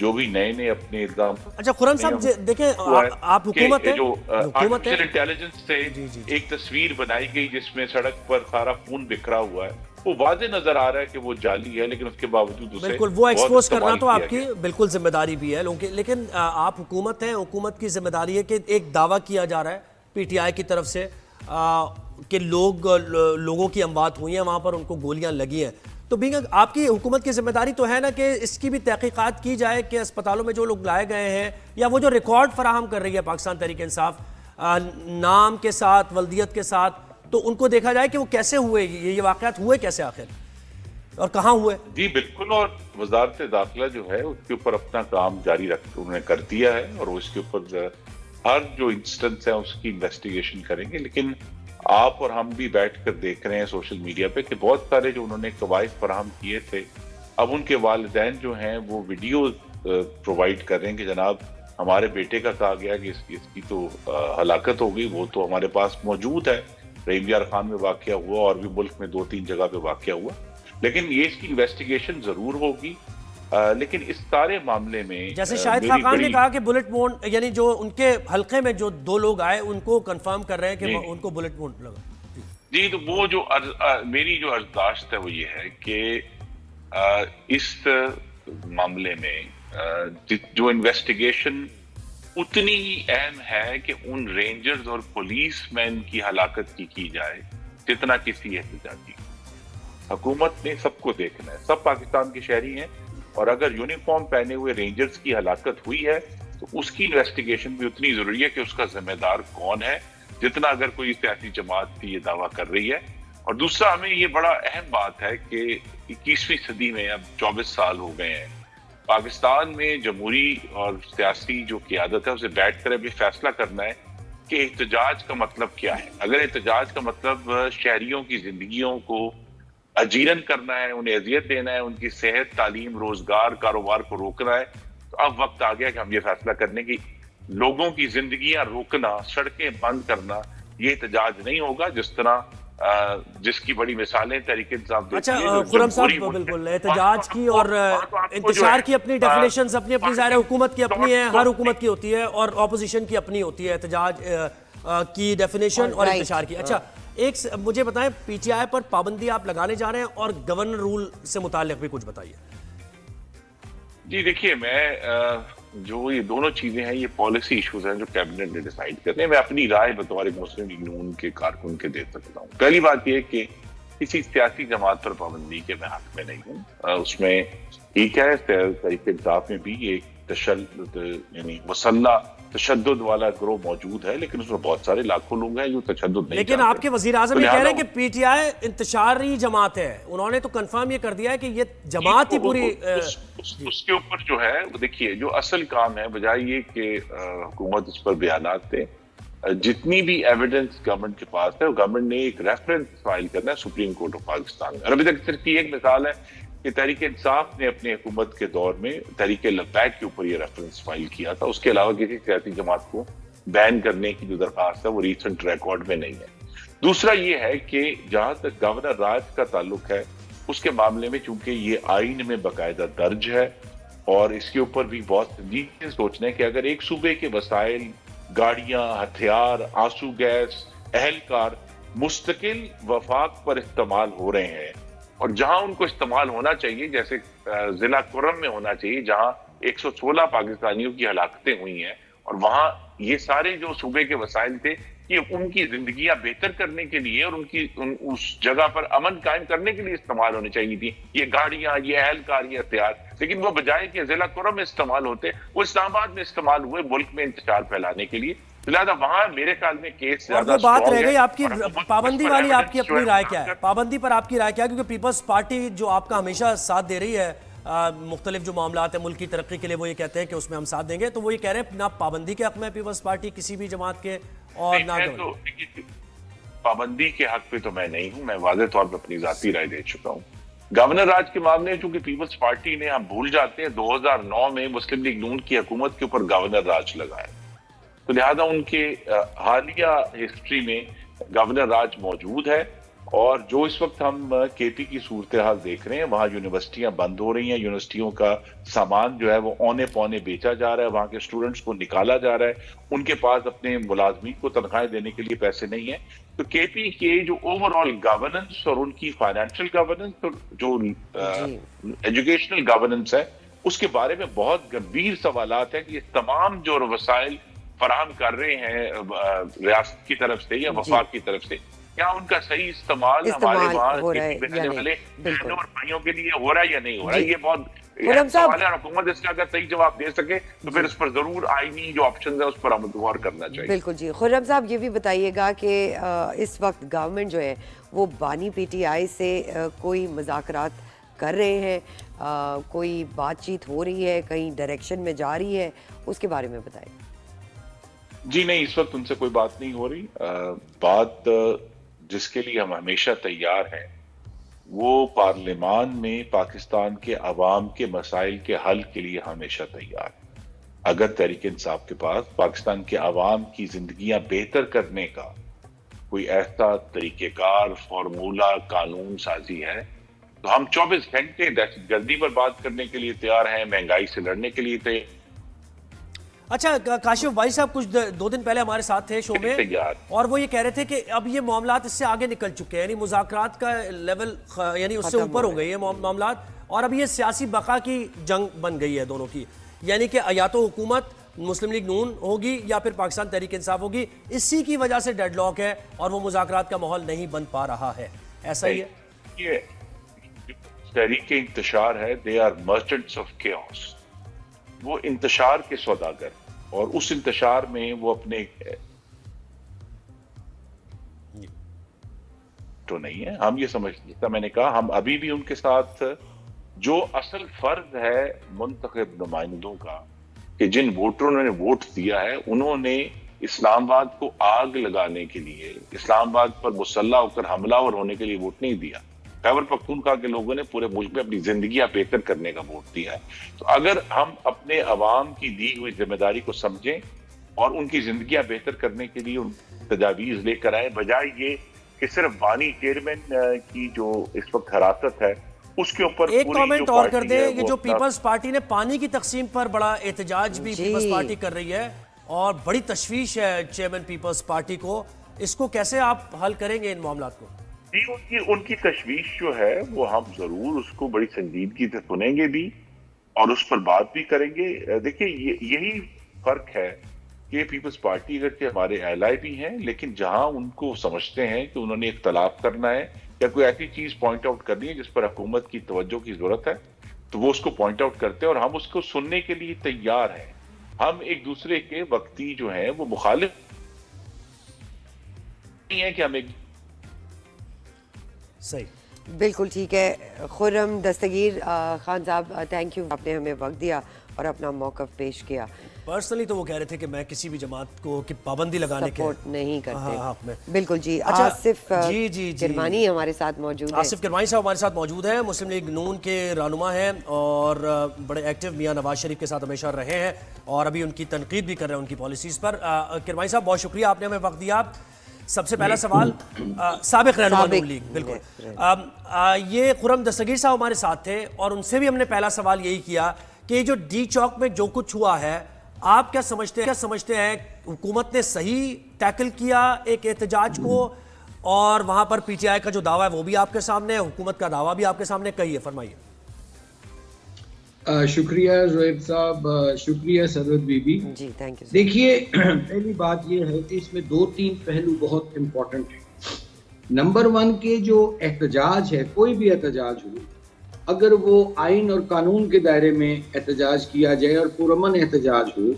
Speaker 7: جو بھی نئے نئے اپنے اقدام.
Speaker 2: اچھا خرم صاحب دیکھیں آپ حکومت ہے,
Speaker 7: جو
Speaker 2: حکومت ہے,
Speaker 7: آرٹیفیشل انٹیلیجنس سے ایک تصویر بنائی گئی جس میں سڑک پر سارا خون بکھرا ہوا ہے, وہ واضح نظر آ رہا ہے کہ وہ جعلی ہے, لیکن اس کے باوجود اسے
Speaker 2: بالکل وہ ایکسپوز کرنا تو آپ
Speaker 7: کی
Speaker 2: کی بالکل ذمہ داری بھی ہے لوگوں کی. لیکن آپ حکومت ہیں, حکومت کی ذمہ داری ہے کہ ایک دعویٰ کیا جا رہا ہے پی ٹی آئی کی طرف سے کہ لوگوں کی اموات ہوئی ہیں, وہاں پر ان کو گولیاں لگی ہیں. تو آپ کی حکومت کی ذمہ داری تو ہے نا کہ اس کی بھی تحقیقات کی جائے کہ اسپتالوں میں جو لوگ لائے گئے ہیں یا وہ جو ریکارڈ فراہم کر رہی ہے پاکستان تحریک انصاف نام کے ساتھ, ولدیت کے ساتھ, تو ان کو دیکھا جائے کہ وہ کیسے ہوئے, یہ واقعات ہوئے کیسے آخر اور کہاں ہوئے.
Speaker 7: جی بالکل, اور وزارت داخلہ جو ہے اس کے اوپر اپنا کام جاری انہوں نے کر دیا ہے, اور اس کے اوپر ہر جو انسٹنس ہے اس کی انویسٹیگیشن کریں گے. لیکن آپ اور ہم بھی بیٹھ کر دیکھ رہے ہیں سوشل میڈیا پہ کہ بہت سارے جو انہوں نے قواعد فراہم کیے تھے, اب ان کے والدین جو ہیں وہ ویڈیوز پرووائڈ کر رہے ہیں کہ جناب ہمارے بیٹے کا کہا گیا کہ اس کی تو ہلاکت ہو گئی, وہ تو ہمارے پاس موجود ہے, رحیم یار خان میں واقعہ ہوا اور بھی ملک میں 2-3 جگہ پہ واقعہ ہوا. لیکن یہ اس کی انویسٹیگیشن ضرور ہوگی, لیکن اس سارے معاملے میں
Speaker 2: جیسے شاہد خاقان نے کہا کہ بلٹ وونٹ, یعنی جو ان کے حلقے میں جو 2 لوگ آئے ان کو کنفرم کر رہے ہیں کہ ان کو بلٹ وونٹ لگا.
Speaker 7: جی تو وہ جو میری جو ارزداشت ہے وہ یہ ہے کہ اس معاملے میں جو انویسٹیگیشن اتنی ہی اہم ہے کہ ان رینجرز اور پولیس مین کی ہلاکت کی جائے جتنا کسی احتجاجی. حکومت نے سب کو دیکھنا ہے, سب پاکستان کے شہری ہیں, اور اگر یونیفارم پہنے ہوئے رینجرز کی ہلاکت ہوئی ہے تو اس کی انویسٹیگیشن بھی اتنی ضروری ہے کہ اس کا ذمہ دار کون ہے, جتنا اگر کوئی سیاسی جماعت کی یہ دعویٰ کر رہی ہے. اور دوسرا ہمیں یہ بڑا اہم بات ہے کہ 21ویں صدی میں اب 24 سال ہو گئے ہیں, پاکستان میں جمہوری اور سیاسی جو قیادت ہے اسے بیٹھ کر ابھی فیصلہ کرنا ہے کہ احتجاج کا مطلب کیا ہے. اگر احتجاج کا مطلب شہریوں کی زندگیوں کو اجیرن کرنا ہے, انہیں اذیت دینا ہے, ان کی صحت, تعلیم, روزگار, کاروبار کو روکنا ہے, تو اب وقت آ گیا کہ ہم یہ فیصلہ کرنے کی لوگوں کی زندگیاں روکنا, سڑکیں بند کرنا, یہ احتجاج نہیں ہوگا. جس طرح جس کی بڑی مثالیں تحریک انصاف دیتی ہے.
Speaker 2: اچھا خرم صاحب بالکل احتجاج کی اور انتشار کی اپنی ڈیفینیشنز اپنی ظاہر حکومت کی اپنی ہے, ہر حکومت کی ہوتی ہے, اور اپوزیشن کی اپنی ہوتی ہے احتجاج کی ڈیفینیشن اور انتشار کی. اچھا ایک مجھے بتائیں, پی ٹی آئی پر پابندی آپ لگانے جا رہے ہیں اور گورنر رول سے متعلق بھی کچھ بتائیے.
Speaker 7: جی دیکھیے, میں جو یہ دونوں چیزیں ہیں یہ پالیسی ایشوز ہیں جو کیبنٹ نے ڈیسائیڈ کرنے. میں اپنی رائے بطور ایک مسلم لیگ نون کے کارکن کے دے سکتا ہوں. پہلی بات یہ کہ کسی سیاسی جماعت پر پابندی کے میں حق میں نہیں ہوں. اس میں ٹھیک ہے تحریک انصاف میں بھی ایک تشدد یعنی مسلح تشدد والا گروہ موجود ہے, لیکن اس میں بہت سارے لاکھوں لوگ ہیں جو تشدد نہیں.
Speaker 2: لیکن آپ کے وزیر اعظم یہ کہہ رہے ہیں کہ پی ٹی آئی انتشاری جماعت ہے, انہوں نے تو کنفرم یہ کر دیا ہے کہ یہ جماعت ہی پوری.
Speaker 7: اس کے اوپر جو ہے دیکھیے, جو اصل کام ہے بجائے یہ کہ حکومت اس پر بیانات دے, جتنی بھی ایویڈنس گورنمنٹ کے پاس ہے گورنمنٹ نے ایک ریفرنس فائل کرنا ہے سپریم کورٹ آف پاکستان میں. اور ابھی تک صرف ایک مثال ہے کہ تحریک انصاف نے اپنے حکومت کے دور میں تحریک لبیک کے اوپر یہ ریفرنس فائل کیا تھا. اس کے علاوہ کسی سیاسی جماعت کو بین کرنے کی جو درخواست ہے وہ ریسنٹ ریکارڈ میں نہیں ہے. دوسرا یہ ہے کہ جہاں تک گورنر راج کا تعلق ہے اس کے معاملے میں چونکہ یہ آئین میں باقاعدہ درج ہے اور اس کے اوپر بھی بہت سنجیدگی سے سوچنا ہے کہ اگر ایک صوبے کے وسائل, گاڑیاں, ہتھیار, آنسو گیس, اہلکار مستقل وفاق پر استعمال ہو رہے ہیں اور جہاں ان کو استعمال ہونا چاہیے جیسے ضلع کرم میں ہونا چاہیے جہاں 116 پاکستانیوں کی ہلاکتیں ہوئی ہیں, اور وہاں یہ سارے جو صوبے کے وسائل تھے کہ ان کی زندگیاں بہتر کرنے کے لیے اور اس جگہ پر امن قائم کرنے کے لیے استعمال ہونی چاہیے تھی یہ گاڑیاں, یہ اہلکار, یہ ہتھیار, لیکن وہ بجائے کہ ضلع کرم میں استعمال ہوتے وہ اسلام آباد میں استعمال ہوئے ملک میں انتشار پھیلانے کے لیے. لہٰذا وہاں میرے خیال میں کیس زیادہ
Speaker 2: اور وہ بات رہ گئی آپ کی پابندی والی, آپ کی اپنی رائے کیا ہے پابندی پر, آپ کی رائے کیا ہے؟ کیونکہ پیپلز پارٹی جو آپ کا ہمیشہ ساتھ دے رہی ہے مختلف جو معاملات ہیں ملک کی ترقی کے لیے, وہ یہ کہتے ہیں کہ اس میں ہم ساتھ دیں گے, تو وہ یہ کہہ رہے ہیں نہ پابندی کے حق میں پیپلز پارٹی کسی بھی جماعت کے, اور نہ
Speaker 7: پابندی کے حق پہ تو میں نہیں ہوں. میں واضح طور پر اپنی ذاتی رائے دے چکا ہوں. گورنر راج کے معاملے چونکہ پیپلز پارٹی نے, ہم بھول جاتے ہیں 2009 میں مسلم لیگ نون کی حکومت کے اوپر گورنر راج لگایا, تو لہذا ان کے حالیہ ہسٹری میں گورنر راج موجود ہے اور جو اس وقت ہم کے پی کی صورتحال دیکھ رہے ہیں، وہاں یونیورسٹیاں بند ہو رہی ہیں، یونیورسٹیوں کا سامان جو ہے وہ اونے پونے بیچا جا رہا ہے، وہاں کے اسٹوڈنٹس کو نکالا جا رہا ہے، ان کے پاس اپنے ملازمین کو تنخواہیں دینے کے لیے پیسے نہیں ہیں. تو کے پی کے جو اوور آل گورننس اور ان کی فائنینشیل گورننس اور جو ایجوکیشنل گورننس ہے اس کے بارے میں بہت گمبھیر سوالات ہیں کہ یہ تمام جو وسائل فراہم کر رہے ہیں ریاست کی طرف سے یا وفاق کی طرف سے، کیا ان کا صحیح استعمال ہمارے وہاں رہنے والے بہنوں اور بھائیوں کے لیے ہو رہا ہے یا نہیں ہو رہا ہے؟ یہ بہت سوال ہے. حکومت اس کا اگر صحیح جواب دے سکے تو پھر اس پر ضرور آئینی جو آپشنز ہیں اس پر ہمیں غور کرنا چاہیے.
Speaker 1: بالکل جی. خرم صاحب یہ بھی بتائیے گا کہ اس وقت گورنمنٹ جو ہے وہ بانی پی ٹی آئی سے کوئی مذاکرات کر رہے ہیں، کوئی بات چیت ہو رہی ہے، کہیں ڈائریکشن میں جا رہی ہے، اس کے بارے میں بتائیں.
Speaker 7: جی نہیں، اس وقت ان سے کوئی بات نہیں ہو رہی. بات جس کے لیے ہم ہمیشہ تیار ہیں وہ پارلیمان میں پاکستان کے عوام کے مسائل کے حل کے لیے ہمیشہ تیار ہیں. اگر تحریک انصاف کے پاس پاکستان کے عوام کی زندگیاں بہتر کرنے کا کوئی ایسا طریقہ کار، فارمولہ، قانون سازی ہے تو ہم 24 گھنٹے دہشت گردی پر بات کرنے کے لیے تیار ہیں، مہنگائی سے لڑنے کے لیے تیار.
Speaker 2: اچھا کاشف بھائی صاحب کچھ 2 دن پہلے ہمارے ساتھ تھے شو میں اور وہ یہ کہہ رہے تھے کہ اب یہ معاملات اس سے آگے نکل چکے ہیں، یعنی مذاکرات کا لیول یعنی اس سے اوپر ہو گئی ہے معاملات، اور اب یہ سیاسی بقا کی جنگ بن گئی ہے دونوں کی، یعنی کہ یا تو حکومت مسلم لیگ نون ہوگی یا پھر پاکستان تحریک انصاف ہوگی. اسی کی وجہ سے ڈیڈ لاک ہے اور وہ مذاکرات کا ماحول نہیں بن پا رہا ہے. ایسا ہی ہے؟
Speaker 7: یہ تحریک انتشار ہے، they are merchants of chaos. وہ انتشار کے سوداگر اور اس انتشار میں وہ اپنے تو نہیں ہے. ہم یہ سمجھتے، میں نے کہا ہم ابھی بھی ان کے ساتھ جو اصل فرض ہے منتخب نمائندوں کا کہ جن ووٹروں نے ووٹ دیا ہے انہوں نے اسلام آباد کو آگ لگانے کے لیے، اسلام آباد پر مسلح ہو کر حملہ آور ہونے کے لیے ووٹ نہیں دیا. خیبر پختونخوا کے لوگوں نے پورے ملک میں اپنی زندگیاں بہتر کرنے کا ووٹ دیا ہے. تو اگر ہم اپنے عوام کی دی ہوئی ذمہ داری کو سمجھیں اور ان کی زندگیاں بہتر کرنے کے لیے ان تجاویز لے کر آئیں، بجائے یہ کہ صرف بانی چیئرمین کی جو اس وقت حراست ہے اس کے اوپر
Speaker 2: ایک کامنٹ اور کر دیں. یہ جو پیپلز پارٹی نے پانی کی تقسیم پر بڑا احتجاج بھی پیپلز پارٹی کر رہی ہے اور بڑی تشویش ہے چیئرمین پیپلز پارٹی کو، اس کو کیسے آپ حل کریں گے ان معاملات کو؟
Speaker 7: ان کی تشویش جو ہے وہ ہم ضرور اس کو بڑی سنجیدگی سے سنیں گے بھی اور اس پر بات بھی کریں گے. دیکھیں یہی فرق ہے کہ پیپلز پارٹی اگرچہ ہمارے ایلائی بھی ہیں لیکن جہاں ان کو سمجھتے ہیں کہ انہوں نے اختلاف کرنا ہے یا کوئی ایسی چیز پوائنٹ آؤٹ کرنی ہے جس پر حکومت کی توجہ کی ضرورت ہے تو وہ اس کو پوائنٹ آؤٹ کرتے ہیں اور ہم اس کو سننے کے لیے تیار ہیں. ہم ایک دوسرے کے وقتی جو ہیں وہ مخالف نہیں ہیں کہ ہم ایک
Speaker 1: صحیح. بالکل ٹھیک ہے. خرم دستگیر خان صاحب تھینک یو، آپ نے ہمیں وقت دیا اور اپنا موقف پیش کیا.
Speaker 2: پرسنلی تو وہ کہہ رہے تھے کہ میں کسی بھی جماعت کو کی پابندی لگانے کے
Speaker 1: سپورٹ نہیں کرتے.
Speaker 2: میں
Speaker 1: بالکل جی. آصف کرمانی ہمارے ساتھ موجود ہیں.
Speaker 2: آصف کرمانی صاحب ہمارے ساتھ موجود ہیں، مسلم لیگ نون کے رہنما ہیں اور بڑے ایکٹیو میاں نواز شریف کے ساتھ ہمیشہ رہے ہیں اور ابھی ان کی تنقید بھی کر رہے ہیں ان کی پالیسیز پر. کرمانی صاحب بہت شکریہ، آپ نے ہمیں وقت دیا. سب سے پہلا سوال سابق رہنما نون لیگ، بالکل یہ خرم دستگیر صاحب ہمارے ساتھ تھے اور ان سے بھی ہم نے پہلا سوال یہی کیا کہ یہ جو ڈی چوک میں جو کچھ ہوا ہے آپ کیا سمجھتے ہیں حکومت نے صحیح ٹیکل کیا ایک احتجاج کو، اور وہاں پر پی ٹی آئی کا جو دعویٰ ہے وہ بھی آپ کے سامنے ہے، حکومت کا دعویٰ بھی آپ کے سامنے، کہیے، فرمائیے.
Speaker 8: شکریہ زہیب صاحب، شکریہ سرود بی بی.
Speaker 1: جی تھینک یو.
Speaker 8: دیکھیے پہلی بات یہ ہے کہ اس میں 2-3 پہلو بہت امپورٹنٹ ہیں. نمبر 1 کہ جو احتجاج ہے، کوئی بھی احتجاج ہو، اگر وہ آئین اور قانون کے دائرے میں احتجاج کیا جائے اور پرامن احتجاج ہو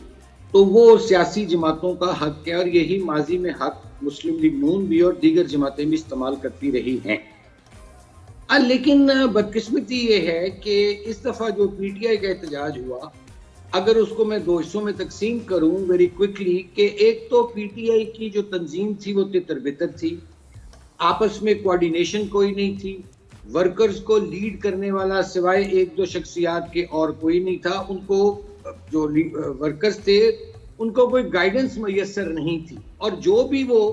Speaker 8: تو وہ سیاسی جماعتوں کا حق ہے اور یہی ماضی میں حق مسلم لیگ نون بھی اور دیگر جماعتیں بھی استعمال کرتی رہی ہیں. لیکن بدقسمتی یہ ہے کہ اس دفعہ جو پی ٹی آئی کا احتجاج ہوا، اگر اس کو میں 2 حصوں میں تقسیم کروں ویری کوئکلی، کہ ایک تو پی ٹی آئی کی جو تنظیم تھی وہ تتر بتر تھی، آپس میں کوارڈینیشن کوئی نہیں تھی، ورکرز کو لیڈ کرنے والا سوائے 1-2 شخصیات کے اور کوئی نہیں تھا، ان کو جو ورکرز تھے ان کو کوئی گائیڈنس میسر نہیں تھی، اور جو بھی وہ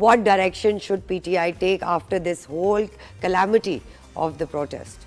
Speaker 1: what direction should PTI take after this whole calamity of the protest?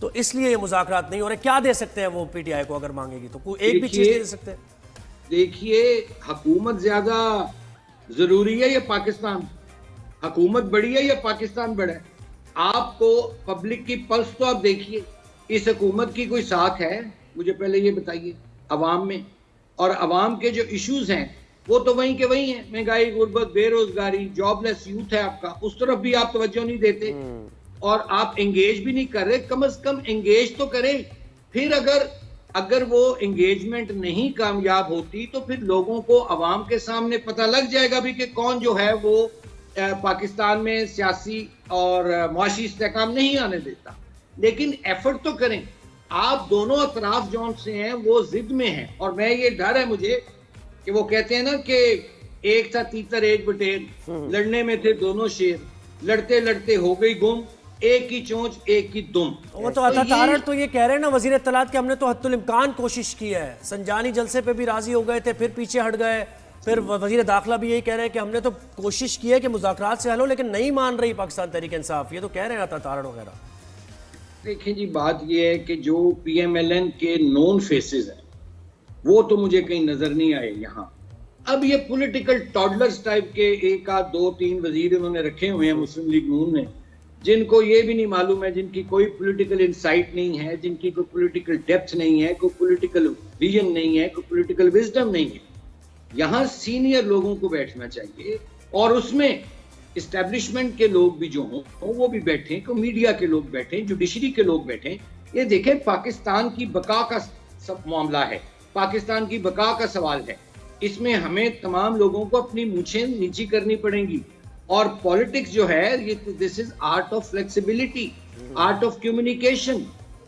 Speaker 2: تو اس لیے یہ مذاکرات نہیں ہو رہے. کیا دے سکتے ہیں وہ پی ٹی آئی کو اگر مانگے گی تو؟ کوئی ایک بھی چیز نہیں دے سکتے؟
Speaker 8: دیکھیے حکومت زیادہ ضروری ہے یا پاکستان؟ حکومت بڑی ہے یا پاکستان بڑا ہے؟ آپ کو پبلک کی پلس تو آپ دیکھیے, اس حکومت کی کوئی ساتھ ہے؟ مجھے پہلے یہ بتائیے عوام میں. اور عوام کے جو ایشوز ہیں وہ تو وہیں کے وہیں ہیں, مہنگائی, غربت, بے روزگاری, جاب لیس یوتھ ہے آپ کا, اس طرف بھی آپ توجہ نہیں دیتے اور آپ انگیج بھی نہیں کر رہے. کم از کم انگیج تو کریں. پھر اگر وہ انگیجمنٹ نہیں کامیاب ہوتی تو پھر لوگوں کو عوام کے سامنے پتہ لگ جائے گا بھی کہ کون جو ہے وہ پاکستان میں سیاسی اور معاشی استحکام نہیں آنے دیتا. لیکن ایفرٹ تو کریں. آپ دونوں اطراف جون سے ہیں وہ ضد میں ہیں, اور میں یہ ڈر ہے مجھے کہ وہ کہتے ہیں نا کہ ایک تھا تیتر ایک بٹیر, لڑنے میں تھے دونوں شیر, لڑتے لڑتے ہو گئی گم, ایک کی چونچ ایک کی دم.
Speaker 2: وہ تو عطا تارڑ تو یہ کہہ رہے ہیں نا وزیر اطلاعات کہ ہم نے تو حتی الامکان کوشش کی ہے. سنجانی جلسے پہ بھی راضی ہو گئے تھے, پھر پیچھے ہٹ گئے. پھر وزیر داخلہ بھی یہی کہہ رہے ہیں کہ ہم نے تو کوشش کی ہے کہ مذاکرات سے حل ہو, لیکن نہیں مان رہی پاکستان تحریک انصاف. یہ تو کہہ رہے ہیں عطا تارڑ وغیرہ.
Speaker 8: دیکھیں جی, بات یہ ہے کہ جو پی ایم ایل این کے نون فیسز ہیں وہ تو مجھے کہیں نظر نہیں آئے یہاں. اب یہ پولیٹیکل ٹاڈلرز ٹائپ کے ایک آدھ دو تین وزیر انہوں نے رکھے ہوئے ہیں مسلم لیگ نون نے, جن کو یہ بھی نہیں معلوم ہے, جن کی کوئی پولیٹیکل انسائٹ نہیں ہے, جن کی کوئی پولیٹیکل ڈیپتھ نہیں ہے, کوئی پولیٹیکل ویژن نہیں ہے, کوئی پولیٹیکل وزڈم نہیں ہے. یہاں سینئر لوگوں کو بیٹھنا چاہیے, اور اس میں اسٹیبلشمنٹ کے لوگ بھی جو ہوں وہ بھی بیٹھیں, کو میڈیا کے لوگ بیٹھیں, جوڈیشری کے لوگ بیٹھیں. یہ دیکھیں پاکستان کی بقا کا سب معاملہ ہے, پاکستان کی بقا کا سوال ہے. اس میں ہمیں تمام لوگوں کو اپنی مونچھیں نیچی کرنی پڑیں گی. اور پولیٹکس جو ہے یہ this is art of flexibility, art of communication.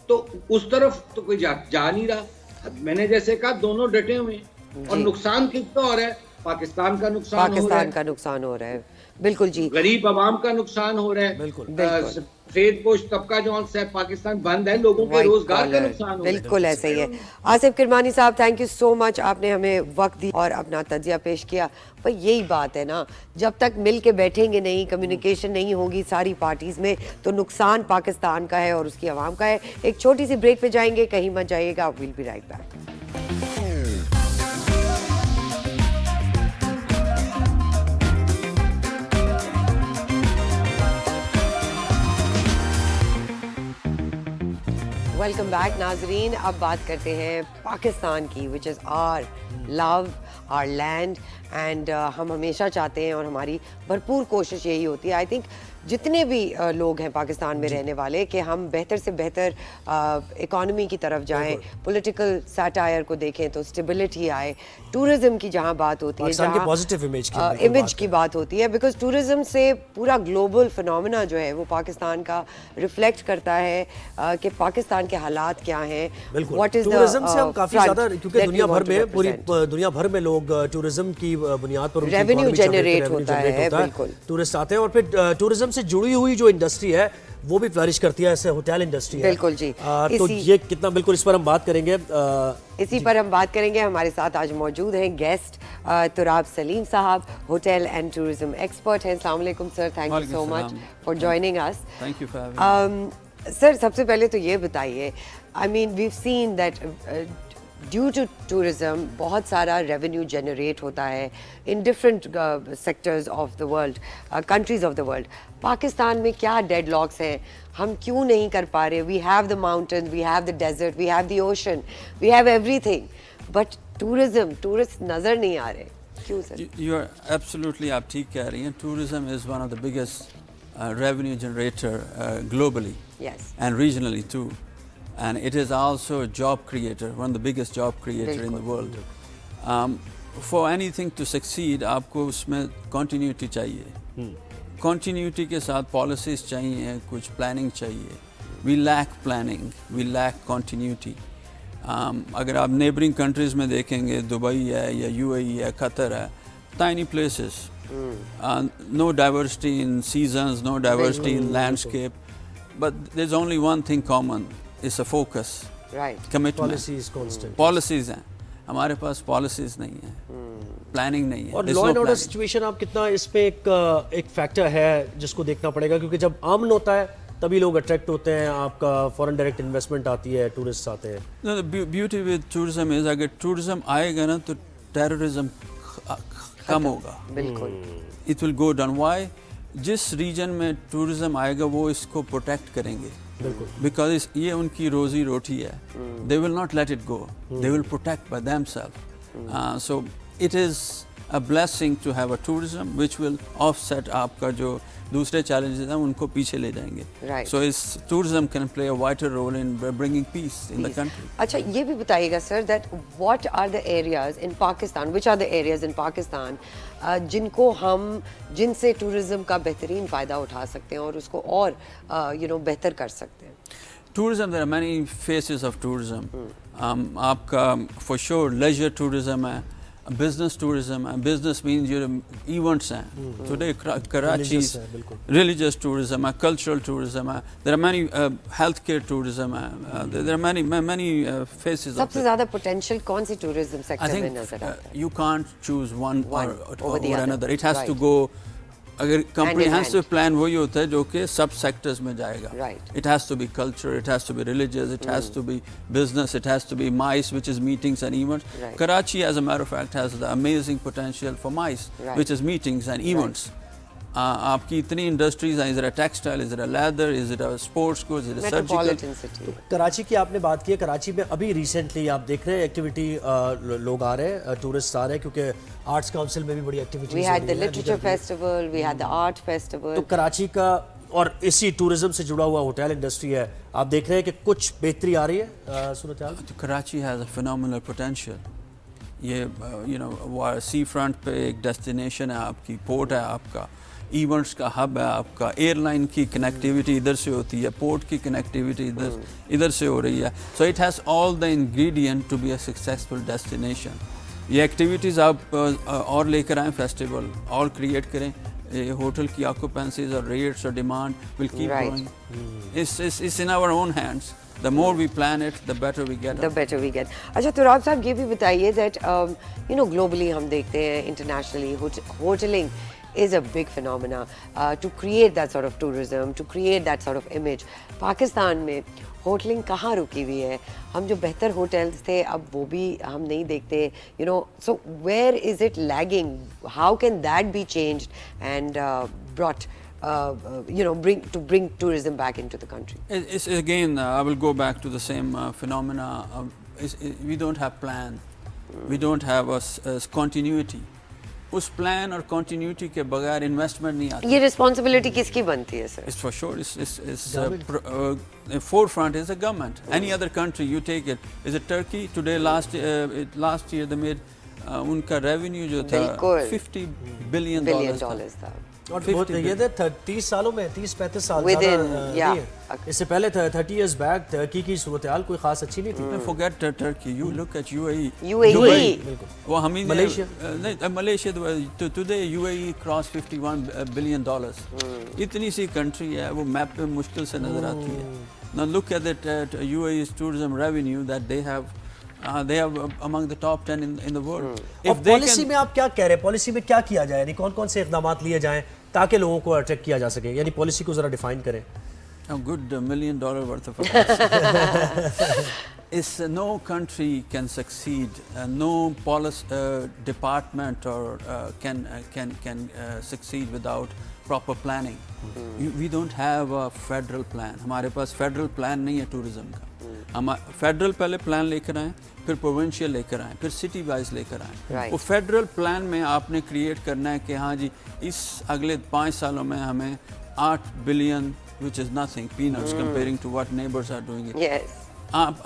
Speaker 8: تو اس طرف تو کوئی جا نہیں رہا. میں نے جیسے کہا دونوں ڈٹے ہوئے ہیں, اور نقصان کس کا ہو رہا ہے؟ پاکستان کا نقصان ہو رہا ہے,
Speaker 1: پاکستان کا نقصان ہو رہا ہے. بالکل جی,
Speaker 8: غریب عوام کا نقصان ہو رہا ہے.
Speaker 1: بالکل
Speaker 8: سفید پوش طبقہ جو ہے پاکستان بند ہے, لوگوں کے روزگار کا نقصان ہو رہا ہے.
Speaker 1: بالکل ایسے ہی ہے. آصف کرمانی صاحب, تھینک یو سو مچ, آپ نے ہمیں وقت دی اور اپنا تجزیہ پیش کیا. پر یہی بات ہے نا, جب تک مل کے بیٹھیں گے نہیں, کمیونیکیشن نہیں ہوگی ساری پارٹیز میں, تو نقصان پاکستان کا ہے اور اس کی عوام کا ہے. ایک چھوٹی سی بریک پہ جائیں گے, کہیں مت جائیے گا, we'll be right back. Welcome back ناظرین. اب بات کرتے ہیں پاکستان کی, which is our love, our land, and ہم ہمیشہ چاہتے ہیں اور ہماری بھرپور کوشش یہی ہوتی ہے, آئی تھنک جتنے بھی لوگ ہیں پاکستان میں رہنے والے, کہ ہم بہتر سے بہتر اکانومی کی طرف جائیں, پولیٹیکل سیٹائر کو دیکھیں تو اسٹیبلٹی آئے. ٹورزم کی جہاں بات ہوتی ہے, جہاں
Speaker 2: پازیٹیو
Speaker 1: امیج کی بات ہوتی ہے, بیکاز ٹورزم سے پورا گلوبل فنومینا جو ہے وہ پاکستان کا ریفلیکٹ کرتا ہے کہ پاکستان کے حالات کیا ہیں. واٹ از
Speaker 2: ٹورزم سے ہم کافی زیادہ, کیونکہ دنیا بھر میں پوری دنیا بھر میں لوگ ٹورزم کی بنیاد پر
Speaker 1: ریونیو جنریٹ ہوتا ہے. بالکل,
Speaker 2: ٹورسٹ آتے ہیں, اور پھر ٹورزم سے جڑی ہوئی جو انڈسٹری ہے وہ بھی فلرش کرتی ہے, ایسے ہوٹل انڈسٹری ہے.
Speaker 1: بالکل جی,
Speaker 2: تو یہ کتنا, بالکل اس پر ہم بات کریں گے.
Speaker 1: اسی پر ہم بات کریں گے. ہمارے ساتھ آج موجود ہیں گیسٹ تراب سلیم صاحب, ہوٹل اینڈ ٹورزم ایکسپرٹ ہیں. السلام علیکم sir, thank you so much for joining us.
Speaker 9: Thank you for having me.
Speaker 1: Sir سب سے پہلے تو یہ بتائیے, I mean we've seen that due to tourism بہت سارا ریونیو جنریٹ ہوتا ہے in different sectors of the world, countries of the world. Pakistan میں کیا ڈیڈ لاکس ہیں, ہم کیوں نہیں کر پا رہے؟ We have the mountain, we have the desert, we have the ocean, we have everything, but tourist نظر نہیں آ رہے. کیوں سر؟
Speaker 9: یو آر ایبسلیوٹلی, آپ ٹھیک کہہ رہی ہیں. Tourism is one of the biggest revenue generator globally,
Speaker 1: yes,
Speaker 9: and regionally too, and it is also a job creator, one of the biggest job creator in the world. For anything to succeed, aapko usme continuity chahiye. Continuity ke sath policies chahiye, kuch planning chahiye. We lack planning, we lack continuity. Agar aap neighboring countries mein dekhenge, Dubai hai ya UAE hai, Qatar hai, tiny places. No diversity in seasons, no diversity in landscape, but there's only one thing common, it's a focus,
Speaker 1: right,
Speaker 9: commitment.
Speaker 2: Policies constant,
Speaker 9: policies ہیں, ہمارے پاس policies نہیں ہیں, planning نہیں ہے.
Speaker 2: اور law and order situation آپ کتنا اس پہ ایک فیکٹر ہے جس کو دیکھنا پڑے گا, کیونکہ جب امن ہوتا ہے تبھی لوگ اٹریکٹ ہوتے ہیں, آپ کا فورن ڈائریکٹ انویسٹمنٹ آتی ہے, ٹورسٹ آتے ہیں.
Speaker 9: No, the beauty with tourism is اگر tourism آئے گا نا تو terrorism کم ہوگا.
Speaker 1: بالکل.
Speaker 9: It will go down. Why? جس ریجن میں ٹورزم آئے گا وہ اس کو پروٹیکٹ کریں گے. بیکاز یہ ان کی روزی روٹی ہے. They will not let it go. They will protect by themselves. So it is a blessing to have a tourism which will offset آپ کا جو دوسرے چیلنجز ہیں ان کو پیچھے لے جائیں گے. So tourism can play a vital role in bringing peace in the country.
Speaker 1: اچھا یہ بھی بتائیے گا سر that what are the areas in Pakistan, which are the areas in Pakistan جن کو ہم جن سے ٹورزم کا بہترین فائدہ اٹھا سکتے ہیں اور اس کو اور بہتر کر سکتے ہیں.
Speaker 9: Tourism, there are many faces of tourism. آپ کا for sure leisure tourism ہے, business tourism ہے. Business means your events ہیں. Today Karachi religious tourism ہے, cultural tourism ہے. There are many healthcare tourism ہے. There are many faces of it.
Speaker 1: سب سے زیادہ potential کون سی tourism sector میں نظر آتا ہے؟
Speaker 9: You can't choose one or another. It has to go. اگر comprehensive plan وہی ہوتا ہے جو کہ سب سیکٹرز میں جائے گا. It has to be culture, it has to be religious, it has to be business, it has to be MICE, which is meetings and events. Karachi, as a matter of fact, has the amazing potential for MICE, which is meetings and events. آپ کی اتنی industries ہیں, is it a textile, is it a leather, is it a sports goods, is it a surgical.
Speaker 2: Karachi کی آپ نے بات کی ہے, کراچی میں ابھی ریسنٹلی آپ دیکھ رہے ہیں ایکٹیویٹی, لوگ آ رہے ہیں, ٹورسٹ آ رہے ہیں, کیونکہ آرٹس کاؤنسل میں بھی بڑی activities
Speaker 1: We had the literature festival, we had the art festival.
Speaker 2: تو کراچی کا اور اسی ٹورزم سے جڑا ہوا ہوٹل انڈسٹری ہے, آپ دیکھ رہے ہیں کہ کچھ بہتری آ رہی ہے صورتحال.
Speaker 9: Karachi has a phenomenal potential. یہ سی فرنٹ پہ ایک ڈیسٹینیشن ہے آپ کی, پورٹ ہے آپ کا, ایونٹس کا ہب ہے آپ کا, ایئر لائن کی کنیکٹیوٹی ادھر سے ہوتی ہے, پورٹ کی کنیکٹیوٹی ادھر سے ہو رہی ہے. So it has all the ingredient to be a successful destination. یہ ایکٹیویٹیز آپ اور لے کر آئیں, فیسٹیول اور کریٹ کریں, ہوٹل کی آکوپینسیز اور ریٹس اور demand will keep growing. It's in our own hands. The more we plan it, the better we get.
Speaker 1: The better we get. اچھا تراب صاحب یہ بھی بتائیے that globally ہم دیکھتے ہیں, internationally hoteling is a big phenomena to create that sort of tourism, to create that sort of image. Pakistan میں hotelling کہاں رکی ہوئی ہے؟ ہم جو بہتر ہوٹلز تھے اب وہ بھی ہم نہیں دیکھتے. So where is it lagging? How can that be changed and brought bring tourism back into the country?
Speaker 9: It's again, I will go back to the same phenomena. We don't have plan. We don't have a continuity. اس plan اور continuity کے بغیر investment نہیں آتی.
Speaker 1: یہ responsibility کس کی بنتی ہے سر؟
Speaker 9: It's for sure. Forefront is the government. Any other country you take it. Is it Turkey? Today last year they made ان کا ریونیو جو تھا $50 billion تھا.
Speaker 2: اور یہ تھا 30 سالوں میں 30-35 سال اس سے پہلے 30 years back ترکی کی صورتحال کوئی خاص اچھی نہیں تھی.
Speaker 9: Forget Turkey, you look at UAE.
Speaker 2: وہ ہمیں
Speaker 9: Malaysia today UAE crossed $51 billion. اتنی سی کنٹری ہے, وہ میپ پہ مشکل سے نظر آتی ہے. Now look at that UAE's tourism revenue that they have among the top 10 in the world.
Speaker 2: Policy میں آپ کیا کہہ رہے ہیں, پالیسی میں کیا کیا جائے, یعنی کون کون سے اقدامات لیے جائیں تاکہ لوگوں کو اٹریکٹ کیا جا سکے, یعنی پالیسی کو ذرا ڈیفائن کریں.
Speaker 9: A good $1 million worth of policy. No country can succeed, no policy department or can succeed without proper planning. We don't have a federal plan. ہمارے پاس federal plan نہیں ہے tourism کا. ہم فیڈرل پہلے plan لے کر آئیں, پھر پروونشیل لے کر آئیں, پھر سٹی وائز لے کر آئیں. وہ فیڈرل پلان میں آپ نے کریٹ کرنا ہے کہ ہاں جی اس اگلے 5 سالوں میں ہمیں $8 billion, which is nothing, peanuts comparing to what neighbors are doing it.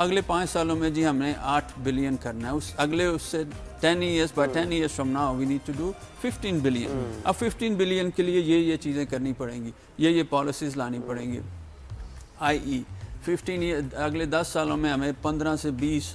Speaker 9: اگلے 5 سالوں میں جی ہم نے $8 billion کرنا ہے. اس اگلے اس سے 10 years, by 10 years from now we need to do $15 billion. اب 15 billion کے لیے یہ چیزیں کرنی پڑیں گی, یہ پالیسیز لانی پڑیں گی. i.e. 15 years, اگلے 10 سالوں میں ہمیں 15 سے 20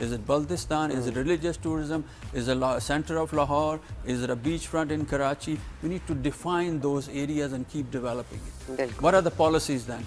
Speaker 9: Is it Baltistan? Is it religious tourism? Is it a center of Lahore? Is it a beachfront in Karachi? We need to define those areas and keep developing it. What are the policies then?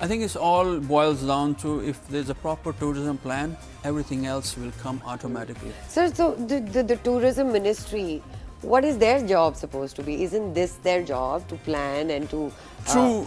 Speaker 9: I think it's all boils down to if there's a proper tourism plan, everything else will come automatically.
Speaker 1: Sir, so the tourism ministry, what is their job supposed to be? Isn't this their job to plan and to
Speaker 9: True.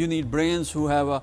Speaker 9: You need brains who have a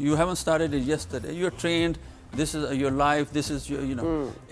Speaker 9: you haven't started it yesterday. You're trained. This is your life. This is your, you know.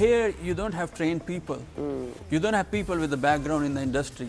Speaker 9: here you don't have trained people. You don't have people with a background in the industry.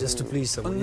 Speaker 2: Just to please someone.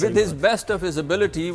Speaker 9: With his best of his ability,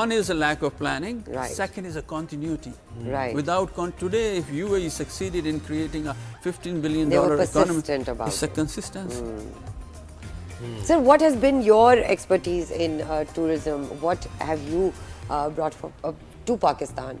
Speaker 9: One is a lack of planning.
Speaker 1: Right.
Speaker 9: Second is a continuity.
Speaker 1: Right.
Speaker 9: Without today, if UAE succeeded in creating a $15 billion
Speaker 1: They were
Speaker 9: economy,
Speaker 1: persistent about
Speaker 9: it's a
Speaker 1: it.
Speaker 9: consistency.
Speaker 1: Sir, what has been your expertise in tourism? What have you brought to Pakistan?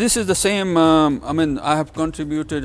Speaker 9: This is the same. I mean, I have contributed.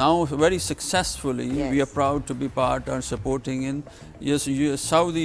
Speaker 9: Now very successfully, we are proud to be part and supporting in. Yes, Saudi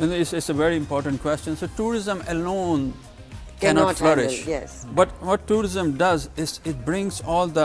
Speaker 9: And it's a very important question. So tourism alone cannot flourish.
Speaker 1: handle, yes.
Speaker 9: But what tourism does is it brings all the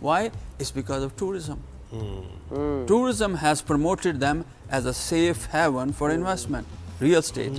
Speaker 9: Why? It's because of tourism. Tourism has promoted them as a safe haven for investment. Real estate.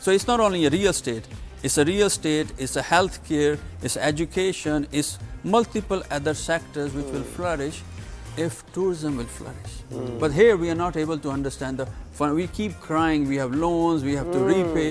Speaker 9: So it's not only a real estate. It's a real estate, it's a healthcare, it's education, it's multiple other sectors which will flourish if tourism will flourish. But here we are not able to understand the fun. We keep crying, we have loans, we have to repay.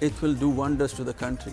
Speaker 9: it will do wonders to the country.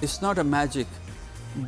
Speaker 9: it's not a magic.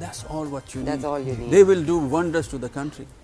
Speaker 9: That's all what you need.
Speaker 1: That's all you need.
Speaker 9: They will do wonders to the country.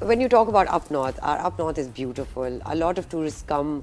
Speaker 1: when you talk about up north, our up north is beautiful. A lot of tourists come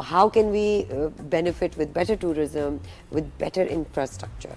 Speaker 1: How can we benefit with better tourism, with better infrastructure?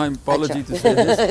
Speaker 9: My apology to say this.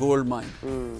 Speaker 9: gold mine.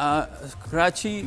Speaker 9: Karachi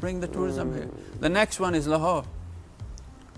Speaker 9: bring the tourism here. The next one is Lahore.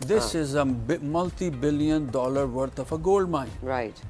Speaker 9: This is a multi-billion dollar worth of a gold mine.
Speaker 1: Right.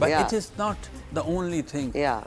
Speaker 9: but it is not the only thing.
Speaker 1: Yeah.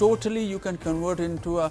Speaker 9: totally you can convert into a,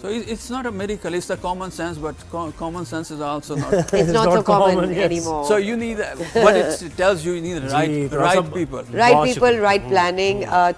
Speaker 9: So it's not a miracle, it's the common sense, but common sense is also not.
Speaker 1: It's not so common anymore.
Speaker 9: So you need, what it tells you, you need right people.
Speaker 1: Right people, right planning.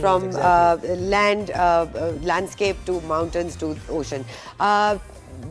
Speaker 1: from land, landscape to mountains to ocean.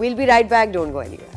Speaker 1: we'll be right back, don't go anywhere.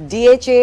Speaker 1: DHA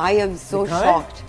Speaker 1: I am so shocked.